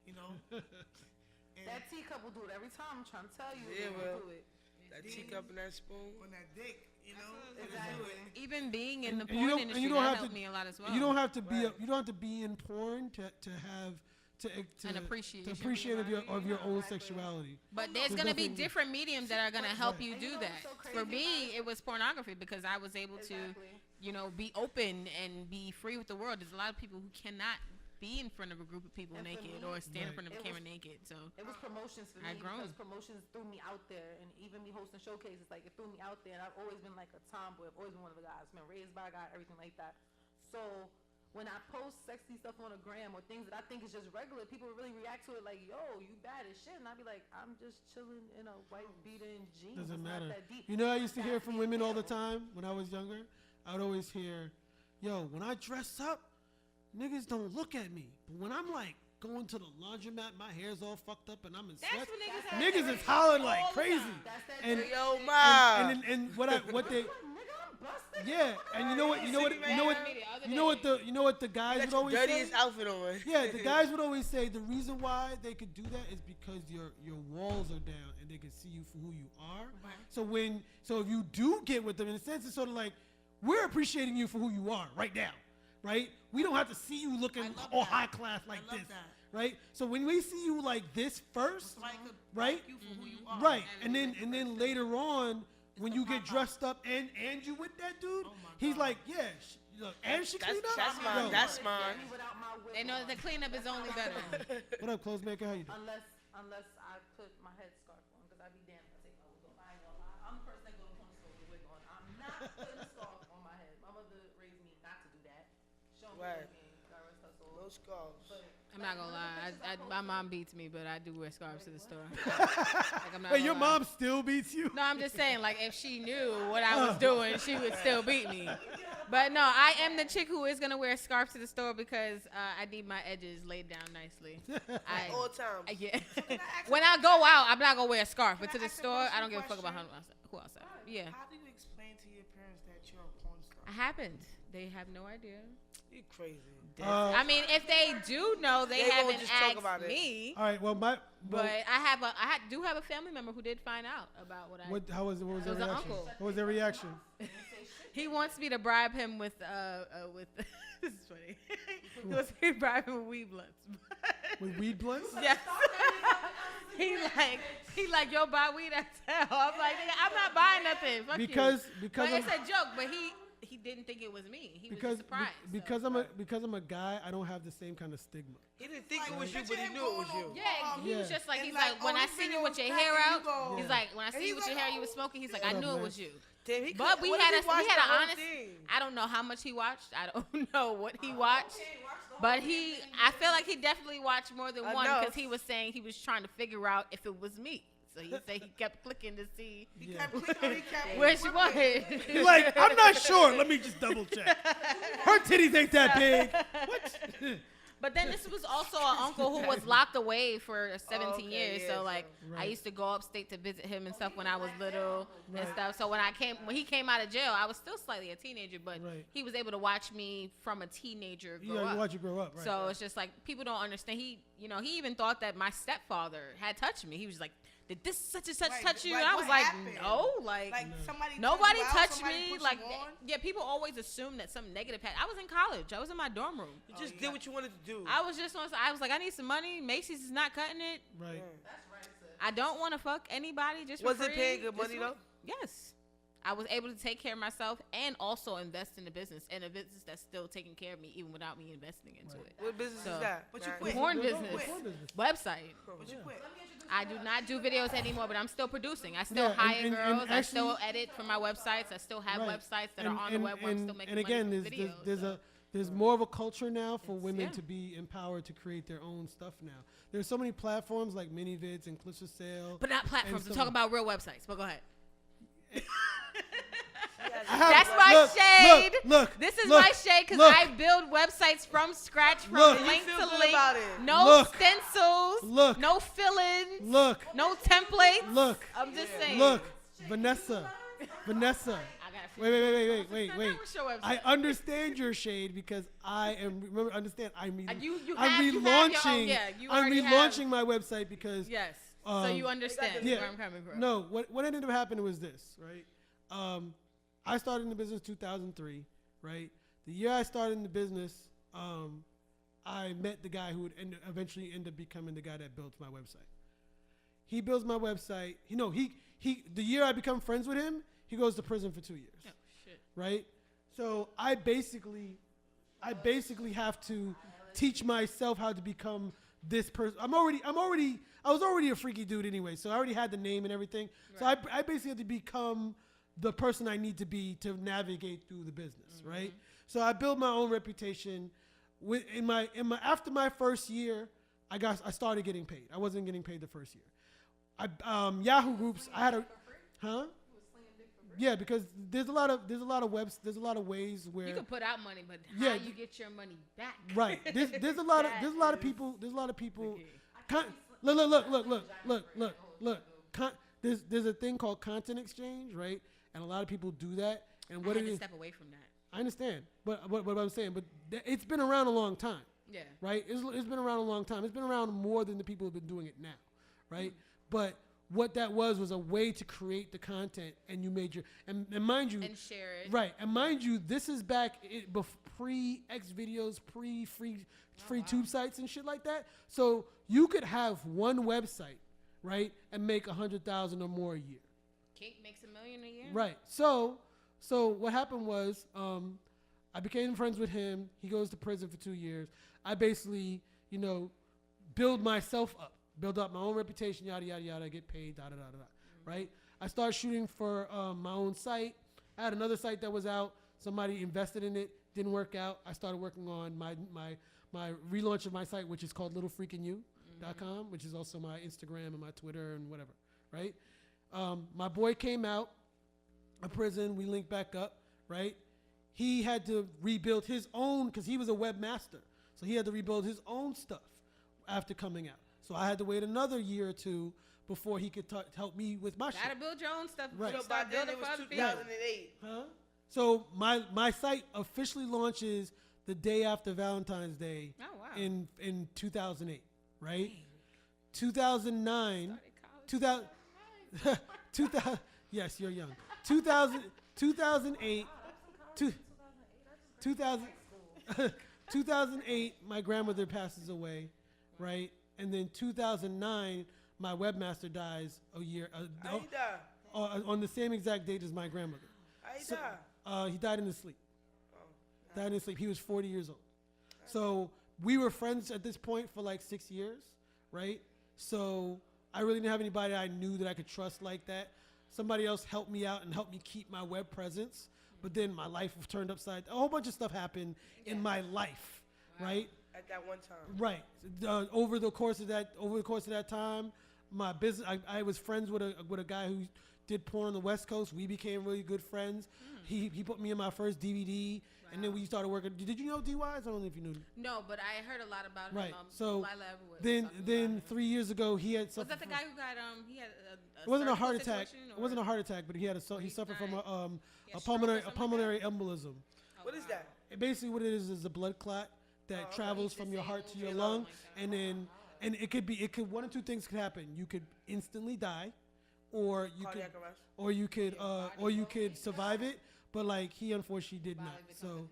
you know. And That teacup will do it every time. I'm trying to tell you. Yeah, it well. will do it. That teacup and that spoon. on that dick, you know. Exactly. Even being in the And you porn don't- and industry, you don't that have helped to- me a lot as well. You don't have to be Right. you don't have to be in porn to have An appreciation to appreciate of your own Exactly. sexuality. But there's So going to be definitely- different mediums that are going to help you And do you know that. what's so For crazy me, about it was pornography because I was able to, Exactly. be open and be free with the world. There's a lot of people who cannot be in front of a group of people And for naked me, or stand in Right. front of a It camera was- naked. So It was promotions for I me grown. because promotions threw me out there, and even me hosting showcases, like it threw me out there. And I've always been like a tomboy. I've always been one of the guys. Been raised by a guy, everything like that. So when I post sexy stuff on a gram or things that I think is just regular, people really react to it like, "Yo, you bad as shit," and I'd be like, "I'm just chilling in a white beater and jeans. Doesn't It's matter. Not that deep." You know, I used to hear That's from me women all the now. time when I was younger. I would always hear, "Yo, when I dress up, niggas don't look at me, but when I'm like going to the laundromat, my hair's all fucked up and I'm in that's sweats, what niggas have. niggas is hollering like all the crazy." time. That's that And- dirty Yo, shit. ma. And what they Like, nigga, I'm busted. yeah, and you know what the guys would You got your always say. dirtiest outfit on. Yeah, the guys would always say the reason why they could do that is because your walls are down and they can see you for who you are. So if you do get with them, in a sense, it's sort of like we're appreciating you for who you are right now, right? We don't have to see you looking love all that. high class like I love this, that. right? So when we see you like this first, Somebody could right? like you for who you are. Right, and then later on, when you get dressed up and you with that dude, he's like, yeah, look, and she clean up. That's mine. Yo. That's mine. Without my whip They know on. the cleanup is only better. What up, clothes maker? How you doing? Unless I put my headscarf on, because I be damned if I take my wig off. I ain't gonna lie. I'm the person that go to the corner store with a wig on. I'm not putting a scarf on my head. My mother raised me not to do that. She don't Right. play with me. God rest her soul. No scarves. But I'm not gonna lie. My mom beats me, but I do wear scarves to the store. Like, I'm not Wait, gonna your lie. mom still beats you? No, I'm just saying, like, if she knew what I was doing, she would still beat me. But no, I am the chick who is gonna wear a scarf to the store because I need my edges laid down nicely. All times. Yeah. When I go out, I'm not gonna wear a scarf, but to the store, I don't give a fuck about who else. Yeah. How do you explain to your parents that you're a porn star? I haven't. They have no idea. You crazy. I mean, if they do know, they They won't haven't just talk about asked it. me. All right. Well, But I do have a family member who did find out about what I. what was their was an reaction? uncle. What was their reaction? He wants me to bribe him with this is funny. He wants me to bribe him with weed blunts. With weed blunts? Yes. he like, yo, buy weed at hell. I'm like, nigga, I'm not buying nothing. Fuck Because you. But I'm, it's a joke. But he didn't think it was me. He was just surprised. because I'm a guy, I don't have the same kind of stigma. He didn't think it was you, but he knew it was you. Yeah, he was Yeah. just like, And he's like, like, when oh, I this see you video with was your hair cracking, out, you go- he's like, when I And see you he's with your like, hair, you was smoking. He's like, I What up, knew it man? was you. Damn, he But we what had if he watched an the whole honest. thing? I don't know how much he watched. I don't know what he watched. But I feel like he definitely watched more than one because Enough. he was saying he was trying to figure out if it was me. So he said he kept clicking to see He Yeah. kept clicking, he kept which whipping. one. He's like, I'm not sure. Let me just double check. Her titties ain't that big. What? But then this was also an uncle who was locked away for 17 okay, years. yeah, So like, I Right. used to go upstate to visit him and stuff when I was little and stuff. So when he came out of jail, I was still slightly a teenager, but Right. he was able to watch me from a teenager grow Yeah, up. you watch you grow up, right? So it's just like people don't understand. He even thought that my stepfather had touched me. He was like, "Did this such and such Like- touch you?" like, And I what was like, happened? "No, like Like somebody nobody took you out, touched somebody me." put Like, you on? yeah, people always assume that something negative happened. I was in college. I was in my dorm room. You just did what you wanted to do. I was like, I need some money. Macy's is not cutting it. Right. I don't want to fuck anybody just for Was it free. paying good money This though? was- Yes. I was able to take care of myself and also invest in the business, and a business that's still taking care of me even without me investing into it. What business So- is that? But you Nah. quit. Porn No, business. porn business. Website. But you quit. I do not do videos anymore, but I'm still producing. I still Yeah, hire and girls. I still actually- edit for my websites. I still have Right. websites that are on the web where I'm still making and again, money there's from videos. there's more of a culture now for women yeah. to be empowered to create their own stuff now. There's so many platforms like MiniVids and Clips of Sale. But not platforms. I'm so- talking about real websites. But go ahead. I have- That's my shade. Look, This is look, my shade because look. I build websites from scratch, from Look. link You to feel good link. about it. No Look. stencils. Look. No fill-ins. Look, No templates. look, I'm just saying. look, Vanessa. I gotta Wait. What's your website? I understand your shade because I am. Remember, understand. I'm you I'm have- you have your own- relaunching. yeah, you I'm already relaunching my website because Yes. So Um, you understand yeah. where I'm coming from. No, what ended up happening was this, right? I started in the business 2003, right? The year I started in the business, I met the guy who would eventually end up becoming the guy that built my website. He builds my website. The year I become friends with him, he goes to prison for 2 years, Oh, shit. right? So I basically have to teach myself how to become this person. I was already a freaky dude anyway, so I already had the name and everything. So I basically had to become the person I need to be to navigate through the business, right? So I built my own reputation. After my first year, I started getting paid. I wasn't getting paid the first year. Yahoo Groups, I had a, huh? Yeah, because there's a lot of ways where You can put out money, but Yeah, how you get your money back? right. There's a lot of people. Look. There's a thing called content exchange, right? And a lot of people do that. And what I had it to is, step away from that. I understand, but what I'm saying, it's been around a long time, Yeah. right? It's been around a long time. It's been around more than the people who've been doing it now, right? But what that was a way to create the content, and you made your and mind you, And share it. right? And mind you, this is back pre X videos, free tube sites and shit like that. So you could have one website, right, and make $100,000 or more a year. Kink makes $1 million a year. Right. So what happened was, I became friends with him. He goes to prison for 2 years. I basically, build myself up, build up my own reputation, yada, yada, yada, get paid, da, da, da, da, da, right? I started shooting for my own site. I had another site that was out. Somebody invested in it, didn't work out. I started working on my relaunch of my site, which is called littlefreakingyou.com, which is also my Instagram and my Twitter and whatever, right? My boy came out of prison. We linked back up, right? He had to rebuild his own, because he was a webmaster. So he had to rebuild his own stuff after coming out. So I had to wait another year or two before he could help me with my shit. Gotta build your own stuff. Right. So by then it was 2008. Huh? So my site officially launches the day after Valentine's Day. Oh, wow. in 2008, right? 2009. 2000. Yes, you're young. 2008. 2008, my grandmother passes away, right? And then 2009, my webmaster dies a year. How he died? On the same exact date as my grandmother. How he died? He died in his sleep. Died in his sleep. He was 40 years old. So we were friends at this point for like 6 years, right? So I really didn't have anybody I knew that I could trust like that. Somebody else helped me out and helped me keep my web presence. But then my life was turned upside. A whole bunch of stuff happened in my life, right? At that one time. Right. Over the course of that time, my business. I was friends with a guy who did porn on the West Coast. We became really good friends. He put me in my first DVD, and then we started working. Did you know D-Wise? I don't know if you knew. No, but I heard a lot about him. Right. So Lila then 3 years ago he had was suffered. that the guy who got he had It wasn't a surgical heart attack. situation, It wasn't a heart attack, but he suffered from a pulmonary embolism. What is that? Basically, what it is a blood clot that travels from your heart to your lung, and it could one or two things could happen. You could instantly die, or you could survive it. But like he unfortunately did not. So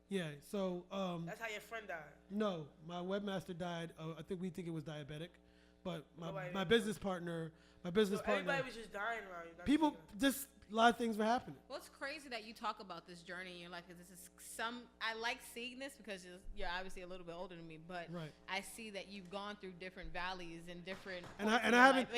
yeah. So that's how your friend died. No, my webmaster died. We think it was diabetic, but my business partner. Everybody was just dying around you. People, just a lot of things were happening. Well, it's crazy that you talk about this journey in your life, because this is I like seeing this because you're obviously a little bit older than me, but I see that you've gone through different valleys and different. And I haven't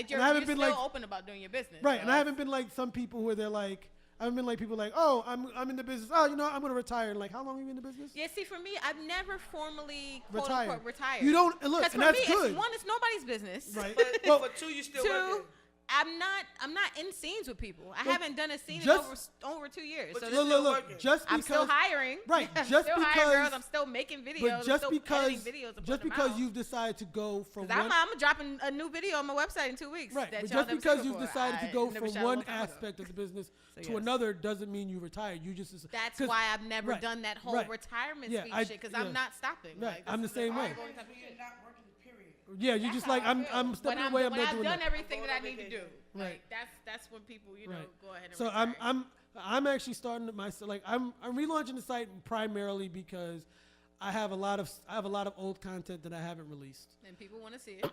been still open about doing your business, right? So and I haven't been like some people where they're like. I haven't been like people like, oh, I'm in the business. Oh, I'm going to retire. And like, how long are you in the business? Yeah, see, for me, I've never formally quote unquote retired. You don't look, and that's good. One, it's nobody's business. Right. But for two, you still working. I'm not in scenes with people. I haven't done a scene in over 2 years. But so look, just because I'm still hiring. Right. I'm just still because hiring girls. I'm still making videos. But just because videos you've decided to go from I'm dropping a new video on my website in 2 weeks. Right. But just because you've decided to go from one aspect of the business to another doesn't mean you retired. You just that's why I've never done that whole retirement speech shit, because I'm not stopping. Right. I'm the same way. You're not working, period. Yeah, you're just like I'm stepping away. I'm not doing that. I've done everything that I need to do. Right. That's when people go ahead and. So retire. I'm actually starting I'm relaunching the site primarily because I have a lot of old content that I haven't released. And people want to see it.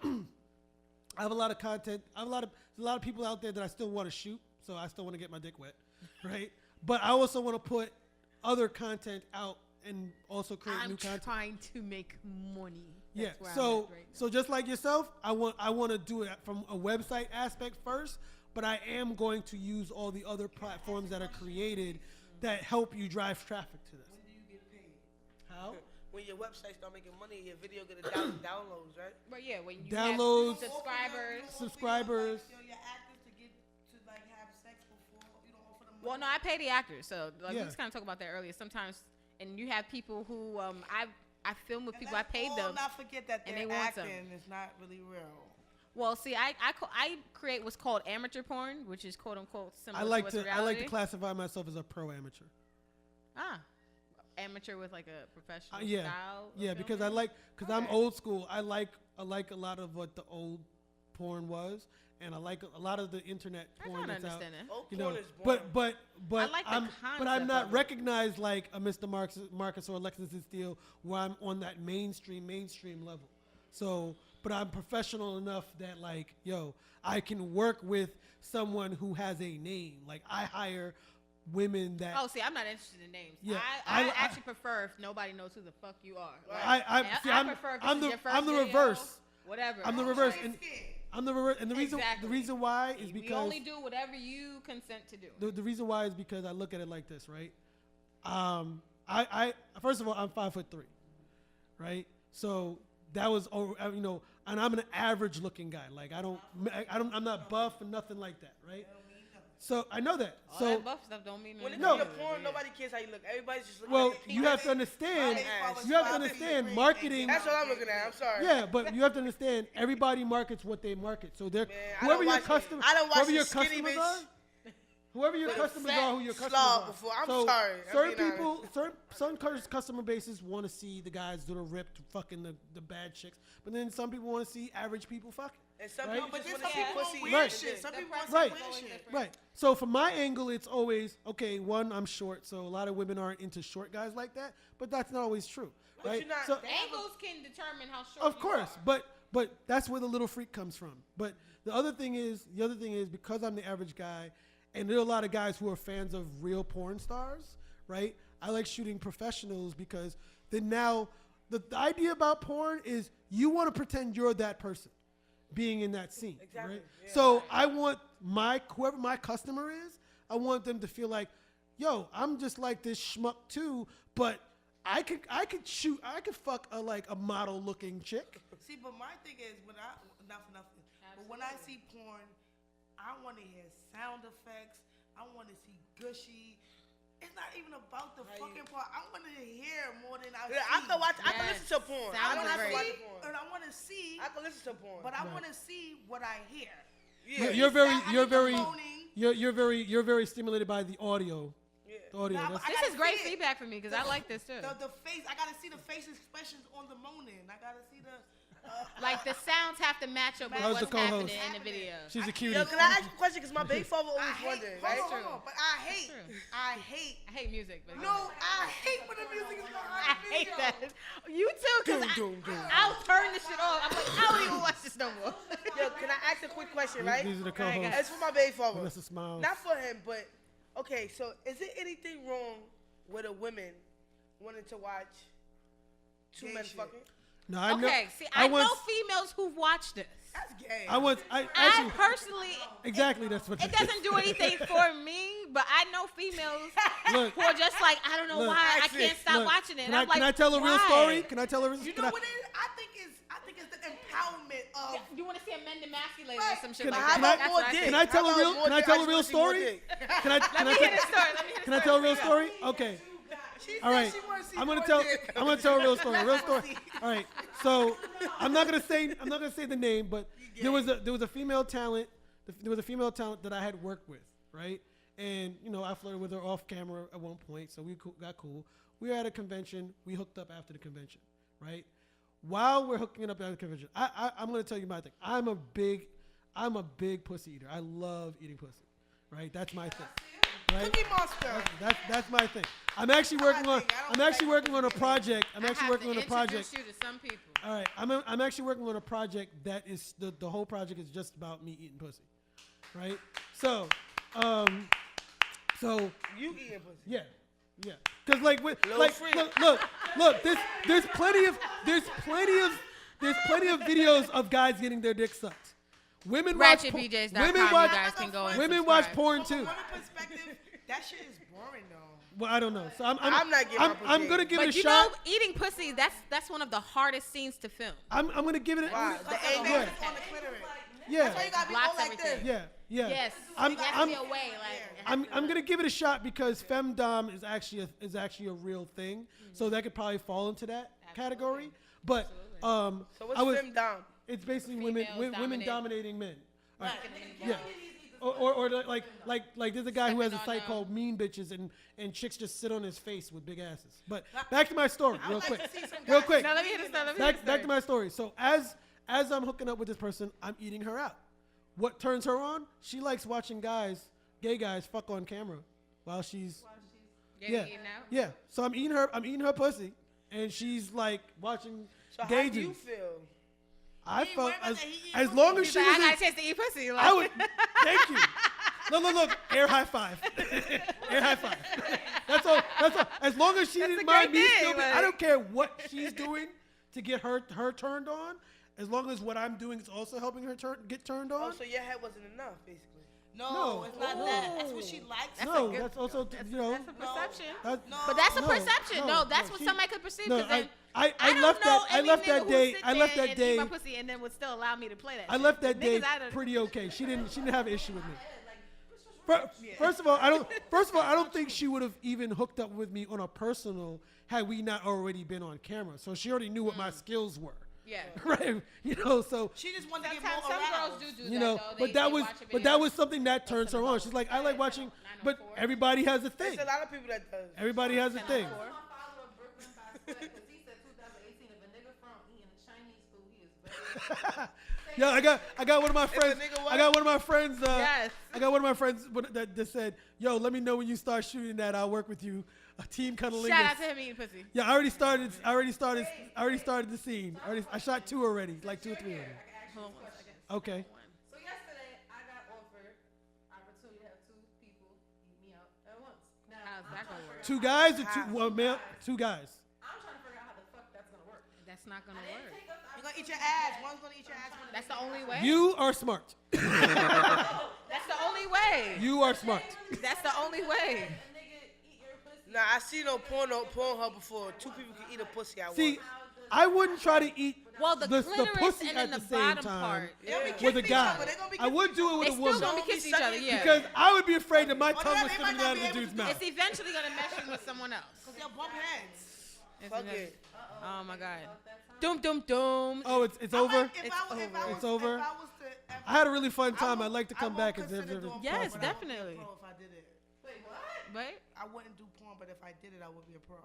I have a lot of content. I have a lot of people out there that I still want to shoot, so I still want to get my dick wet, right? But I also want to put other content out and also create new content. I'm trying to make money. Yeah. So just like yourself, I want to do it from a website aspect first, but I am going to use all the other platforms that are created that help you drive traffic to this. When do you get paid? How? When your website start making money, your video get downloads, right? But yeah, when you downloads, have subscribers. Your actors to get to like have sex before you don't offer them money. Well, no, I pay the actors, so we just kind of talked about that earlier. Sometimes, and you have people who I film with people. I paid them. Not forget that and they're they want acting. It's not really real. Well, see, I create what's called amateur porn, which is quote unquote similar I like to reality. I like to classify myself as a pro amateur. Amateur with like a professional yeah. style. Yeah, because I'm old school. I like a lot of what the old porn was, and I like a lot of the internet porn that's out. Old porn is boring. But I'm not recognized like a Mr. Marcus or Alexis Steele, where I'm on that mainstream level. So, but I'm professional enough that like, yo, I can work with someone who has a name. Like I hire women that. Oh, see, I'm not interested in names. Yeah, I actually prefer if nobody knows who the fuck you are. Like, I prefer if this is your first I'm the video, reverse. Whatever. I'm the reverse, and I'm the reverse. And the Exactly. reason why is we because only do whatever you consent to do. the reason why is because I look at it like this, right? I first of all, I'm 5'3", right? So that was, you know, and I'm an average looking guy. Like I'm not buff and nothing like that, right? So I know that. All So that buff stuff don't mean When it nothing. comes to porn, nobody cares how you look. Everybody's just looking well, at the you have to understand. You have to understand marketing. That's what I'm looking at. I'm sorry. Yeah, but you have to understand everybody markets what they market. So they're I whoever don't your watch- customer, I don't watch whoever your the skinny customers bitch are. Whoever your with a customers fat are, who your customers slob are. before. I'm so sorry. I'm certain being people, certain customer bases want to see the guys that are ripped, fucking the bad chicks. But then some people want to see average people fucking. And some Right? people But just then want some to see people pussy. want Right. weird shit. Some people want some Right. weird shit. Right. So from my angle, it's always okay. One, I'm short, so a lot of women aren't into short guys like that. But that's not always true, But right? you're not- So Angles can determine how short of you course, are. but that's where the little freak comes from. But the other thing is because I'm the average guy, and there are a lot of guys who are fans of real porn stars, right? I like shooting professionals because then now the idea about porn is you want to pretend you're that person being in that scene, Exactly, right? yeah. So I want whoever my customer is, I want them to feel like, yo, I'm just like this schmuck too, but I could fuck a model looking chick. See, but my thing is not for nothing. But when I see porn, I want to hear sound effects. I want to see gushy. It's not even about the fucking part. I want to hear more than I see. I can listen to porn. I don't Sounds have to great. watch porn. And I want to see, I can listen to porn. but I want to see what I hear. Yeah. You're very stimulated by the audio. Yeah. The audio. Nah, That's- but I This gotta is great see it. feedback for me because I like this too. The face, I gotta see the face expressions on the moaning. I gotta see the. Like the sounds have to match up with That was what's the co-host. happening in the video. She's a Yo, cutie. can I ask you a question? Because my baby father I always hate. wondered, right? Hold on, but I hate. true. I hate. I hate music, but No, I hate when the music is I behind the hate video. that. You too, because I'll turn this shit off. I'm like, I don't even watch this no more. Yo, can I ask a quick question, right? These are the Okay, co-hosts. It's for my baby father. Vanessa Smilez. Not for him, but okay. So, is there anything wrong with a woman wanting to watch two Gay men shit. fucking? No, I know. Okay, see, I once, know females who've watched this. That's gay. I I actually personally, exactly that's what it doesn't do anything for me, but I know females Look, who are just like, I don't know Look, why I actually, can't stop look, watching it. Can And I'm like, can I tell a real why? story? Can I tell a real? You can know I- what it is? I think it's the empowerment of. Yeah, you want to see a men demasculated Right. or some shit Can like I- that. can I- That's more what I dick? think. Can I tell How a about real? more Can I dick? tell I a just real wanna see more story? dick. Can I? Let Can me I hear tell? the story. Let me hear the Can I tell a real story? story? Okay. She All said right. she wanna see I'm gonna more tell. dick. I'm gonna tell a real story. A real story. All right. So I'm not gonna say the name, but there was a female talent. There was a female talent that I had worked with, right? And you know, I flirted with her off camera at one point, so we got cool. We were at a convention. We hooked up after the convention, right? While we're hooking up after the convention, I'm gonna tell you my thing. I'm a big pussy eater. I love eating pussy, right? That's my thing, right? Cookie Monster. That's my thing. I'm actually working on. I'm actually working on a project. I'm I actually have working to on a project. introduce you to some people. All right, I'm actually working on a project that is the whole project is just about me eating pussy, right? So, You eating pussy? yeah, because like Little freak. look, there's plenty of videos of guys getting their dick sucked. Women watch RatchetBJs.com, women you watch guys can go and women watch subscribe. porn From a too. woman perspective, that shit is boring though. Well, I don't know. So I'm not getting my I'm pussy. gonna give it a But you shot. know, eating pussy, that's one of the hardest scenes to film. I'm gonna give it a Wow. The Like angle. the face on the clitoris. yeah. That's why you gotta be Blocks all like this. everything. Yeah. Yes. I'm it has I'm to be away. Like, it has I'm, to I'm be gonna give it a shot because femdom is actually a real thing, so that could probably fall into that category. But So what's I was them down? it's basically women Females dominating men. All right. Right. Yeah. Or like there's a guy who has a Stepping site on called Mean Bitches and chicks just sit on his face with big asses. But back to my story, real like quick. to see some Real guys- quick. Now let me hear this. Let me hear this Back to story. my story. So as I'm hooking up with this person, I'm eating her out. What turns her on? She likes watching gay guys fuck on camera while she's Getting yeah. eaten out? Yeah. So I'm eating her pussy and she's like watching So gay how do you dudes. feel? I He ain't felt worried about that. He eat as pussy. long as He's she like, I was. got a chance to eat pussy. Like, I would. Thank you. Look. Air high five. Air high five. That's all. As long as she That's didn't a great mind me thing, still. like- I don't care what she's doing to get her turned on. As long as what I'm doing is also helping her get turned on. Oh, so your head wasn't enough, basically. No, it's not that. That's what she likes. No, that's also you know. That's a perception. That's- But that's a No, perception. No, that's what she- somebody could perceive. No, 'Cause then I don't left know that. I any left nigga that who day. sit I left there that and day. eat my pussy and then would still allow me to play that. I shit. left that Niggas day out of- pretty okay. She didn't have an issue with me. First of all, I don't think she would have even hooked up with me on a personal had we not already been on camera. So she already knew what my skills were. Yeah. Right. You know, so She just wanted to get Sometimes more some aroused. girls do you that know, though. but that was something that turns her on. She's like, I like watching, but everybody has a thing. There's a lot of people that does. Everybody has a thing. My follower Brooklyn by Sweat, because he said 2018, if a nigga from eating Chinese food, he is very. Yeah, I got one of my friends. nigga what? I got one of my friends. Yes. I got one of my friends that said, "Yo, let me know when you start shooting that. I'll work with you." A team cunnilingus. Shout out to him eating pussy. Yeah, I already started the scene. I shot 2 already, like 2 or 3 already. Hold on 1 second. Okay. So yesterday, I got offered opportunity to have 2 people eat me out at once. Now, How's that gonna work? 2 guys or 2 male? 2 guys. I'm trying to figure out how the fuck that's gonna work. That's not gonna work. You're gonna eat your ass. One's gonna eat your ass. That's the only way. You are smart. That's the only way. You are smart. That's the only way. A nigga eat your pussy. Nah, I seen on Pornhub before. 2 people can eat a pussy at See, once. I wouldn't try to eat Well, the clitoris pussy and at then the the same bottom time part. Yeah, we with a kissing each guy. other. They gonna be I would do it with They a still woman gonna be kissing each other, yeah. because I would be afraid that my tongue yeah, was they slipping might out not of the be dude's able to mouth. It's eventually gonna mesh you with someone else. They'll bump heads. Fuck it. Oh my god. Doom doom doom. Oh, it's over. It's over. If I was to, if I had a really fun I time. would- I'd like to I come won't back and consider doing Yes, porn, but I would be a definitely. pro if I did it. Wait, what? But I wouldn't do porn, but if I did it, I would be a pro.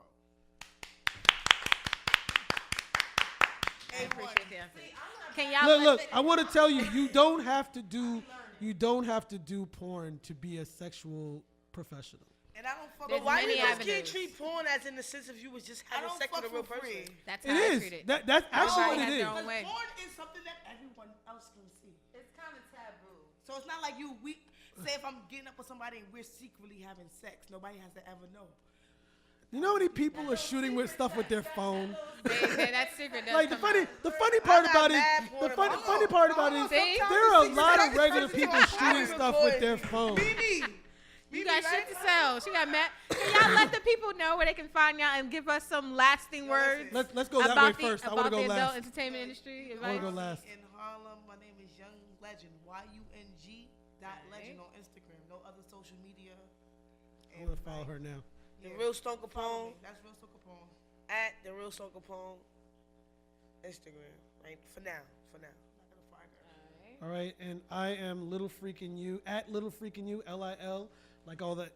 I appreciate the effort. Can y'all Look, let I want to tell you, you don't have to do porn to be a sexual professional. And I don't fuck There's with Why many you just avenues. can't treat porn as in the sense if you was just I having don't sex fuck with a real for free. person? That's It how I is. treat it. That's actually Everybody what it has is. their own Because way. porn is something that everyone else can see. It's kind of taboo. So it's not like we say if I'm getting up with somebody and we're secretly having sex, nobody has to ever know. You know how many people are shooting with stuff with their phone? That secret does Like the come funny, out. the funny part got about it, mad the porn funny part about it is See? there are a lot of Sometimes regular it's people like, shooting I'm stuff with their recording. phone. Mimi. You got shit to sell. She got mad. Can y'all let the people know where they can find y'all and give us some lasting words Let's go that way about first. I want about to go the adult last. entertainment industry? I want to go last. In Harlem, my name is Young Legend. YUNG.legend on Instagram. No other social media. I want to follow her now. The Real Stone Capone. That's Real Stone Capone. At The Real Stone Capone. Instagram. Right? For now. Not gonna find her. All right, and I am Little Freaking You at Little Freaking You, LIL, like all the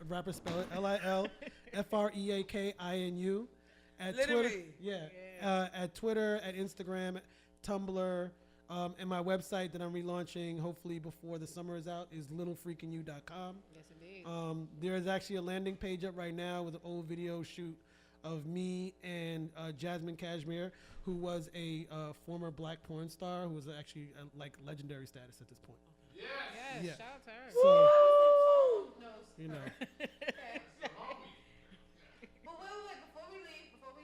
rappers spell it, LILFREAKINU. At Twitter, Literally. at Twitter, at Instagram, Tumblr, and my website that I'm relaunching hopefully before the summer is out is littlefreakingyou.com. Yes, indeed. There is actually a landing page up right now with an old video shoot of me and Jasmine Cashmere, who was a former black porn star, who was actually like legendary status at this point. Yes, Yeah. shout out to her. So, No. you know, But wait, before we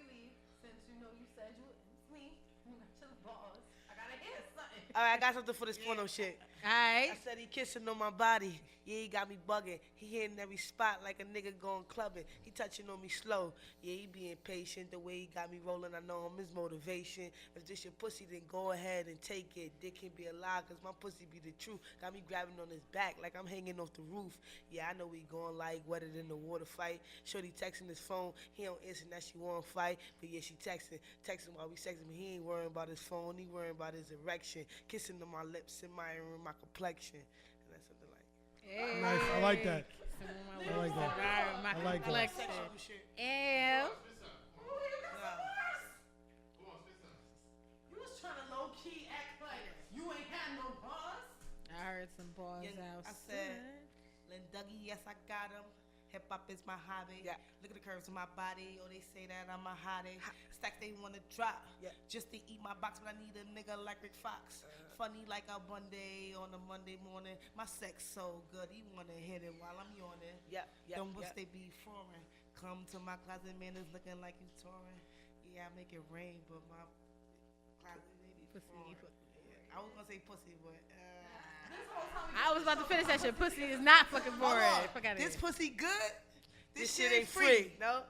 leave, since you know you said you me, you got your balls. I gotta hear something. All right, I got something for this porno shit. All right. I said he kissing on my body. Yeah, he got me bugging. He hitting every spot like a nigga going clubbing. He touching on me slow. Yeah, he being patient. The way he got me rolling, I know him his motivation. If this your pussy, then go ahead and take it. Dick can be a lie, cause my pussy be the truth. Got me grabbing on his back like I'm hanging off the roof. Yeah, I know we going like wetter than the water fight. Shorty texting his phone. He don't answer that she want to fight. But yeah, she texting while we sexing. He ain't worrying about his phone. He worrying about his erection. Kissing on my lips, admiring my complexion. And that's something like. Hey. nice. I like that. I like that. My I like that. complexion. Shit. Ew. You was trying to low key act like you ain't had no buzz. I heard some balls Yeah, out. I said, Lynn Dougie, yes I got him. Hip hop is my hobby. Yeah. Look at the curves of my body. Oh, they say that I'm a hottie. Stacks they wanna drop. Yeah. Just to eat my box, but I need a nigga like Rick Fox. Funny like a Monday on a Monday morning. My sex so good, he wanna hit it while I'm yawning. Yeah, yeah, Them wish yeah. they be foreign. Come to my closet, man, it's looking like you touring. Yeah, I make it rain, but my closet may be foreign. Yeah, I was gonna say pussy, but I was about to finish that shit. Pussy is not fucking boring. Fuck out of this here. pussy good. This shit ain't free. No.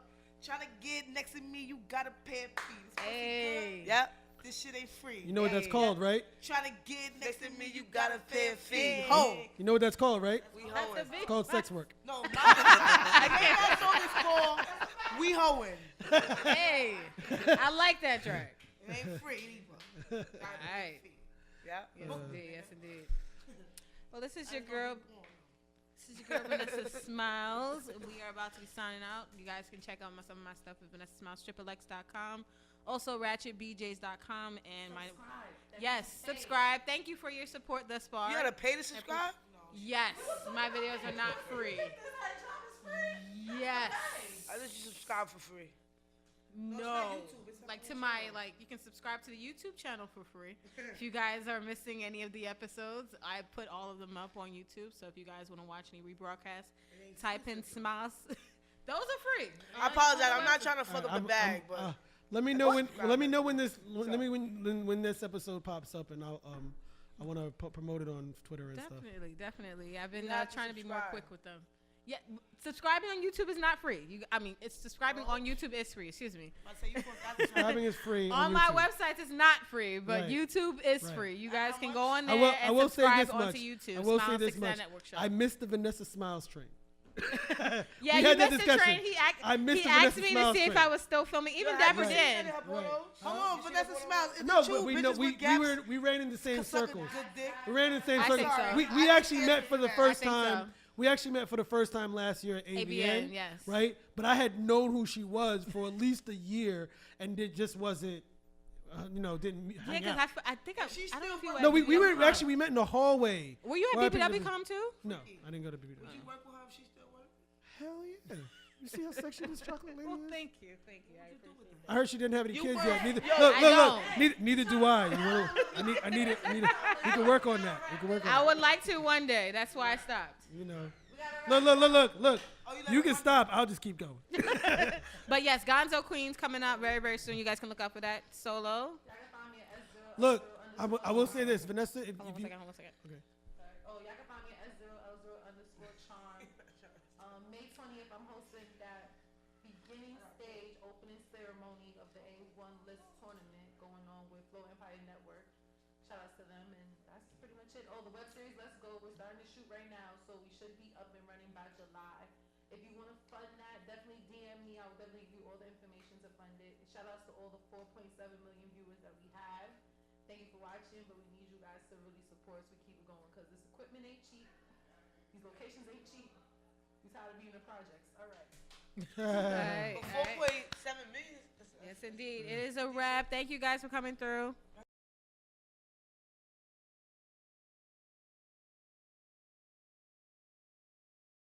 Trying to get next to me, you gotta pay a fee. This pussy Hey. good. Yep. This shit ain't free. You know what that's Hey, called, right? Trying to get next to me, you gotta gotta pay pay a a fee. fee. Ho. You know what that's called, right? We That's a hoeing. big It's called sex work. No, my song is called We Hoeing. Hey, I like that track. It ain't free either. All right. Yeah. Yes, indeed. Yes, indeed. Well, this is your girl. This is your girl, Vanessa Smiles. We are about to be signing out. You guys can check out some of my stuff at VanessaSmilesXXX.com. Also, RatchetBJs.com and my. Yes, subscribe. Thank you for your support thus far. You gotta pay to subscribe? Yes, my videos are not free. Yes. I let you subscribe for free. No. Like to my you can subscribe to the YouTube channel for free. If you guys are missing any of the episodes, I put all of them up on YouTube. So if you guys want to watch any rebroadcasts, type in Smiles. Those are free. I apologize. I'm not trying to fuck up the bag, but Let me know when. Let me know when this. Let me when this episode pops up, and I want to promote it on Twitter and stuff. Definitely. I've been You have to trying to be more subscribe. quick with them. Yeah, subscribing on YouTube is not free. It's subscribing on YouTube is free. Excuse me. I say you forgot to Subscribing is free On on my YouTube. website is not free, but Right. YouTube is Right. free. You guys can go on there I will and say subscribe this onto much. YouTube. I will say Smiles this 69 much. Network show. I missed the Vanessa Smiles train. Yeah, We you had that missed the discussion. train. I missed he the asked Vanessa me to Smiles see if train. I was still filming. Even Yeah, Dapper right. did. Right. Hold on, Vanessa Smiles. Is No, it true but we know bitches we with gaps we ran in the same can suck a circles. good dick? We ran in the same I circles. think so. We I actually think met for the so. first I think time. so. We actually met for the first time last year at ABN. ABN, yes. Right, but I had known who she was for at least a year, and it just wasn't. Didn't Yeah, hang because out. I think I don't know if you were No, at we BBW. were actually we met in the hallway. Were you Where I at picked up BBW.com too? No, I didn't go to BBW. Would you work with her if she still work? Hell yeah! You see how sexy this chocolate lady Well, is? thank you. I appreciate I heard she didn't have any You kids work. yet. Neither, Yo, look, I look, look. don't. Neither do I. I need it. We can work on that. We can work on I that. would like to one day. That's why I stopped. Look. You can stop. I'll just keep going. But yes, Gonzo Queens coming out very, very soon. You guys can look out for that. Solo. Look, I will say this, Vanessa. If Hold on you, one second. okay. Oh, y'all can find me at S0L0_charm. May 20th, I'm hosting that beginning stage opening ceremony of the A1 List tournament going on with Flow Empire Network. Shout out to them, and that's pretty much it. Oh, the web series Let's Go, we're starting to shoot right now, so we should be up and running by July. If you want to fund that, definitely DM me. I'll definitely give you all the information to fund it. Shout outs to all the 4.7 million viewers that we have. Thank you for watching, but we need you guys to really support us. We keep it going because this equipment ain't cheap. These locations ain't cheap. We tired of being in projects. All right. All right. 4.7 million. Yes, indeed. It is a wrap. Thank you guys for coming through.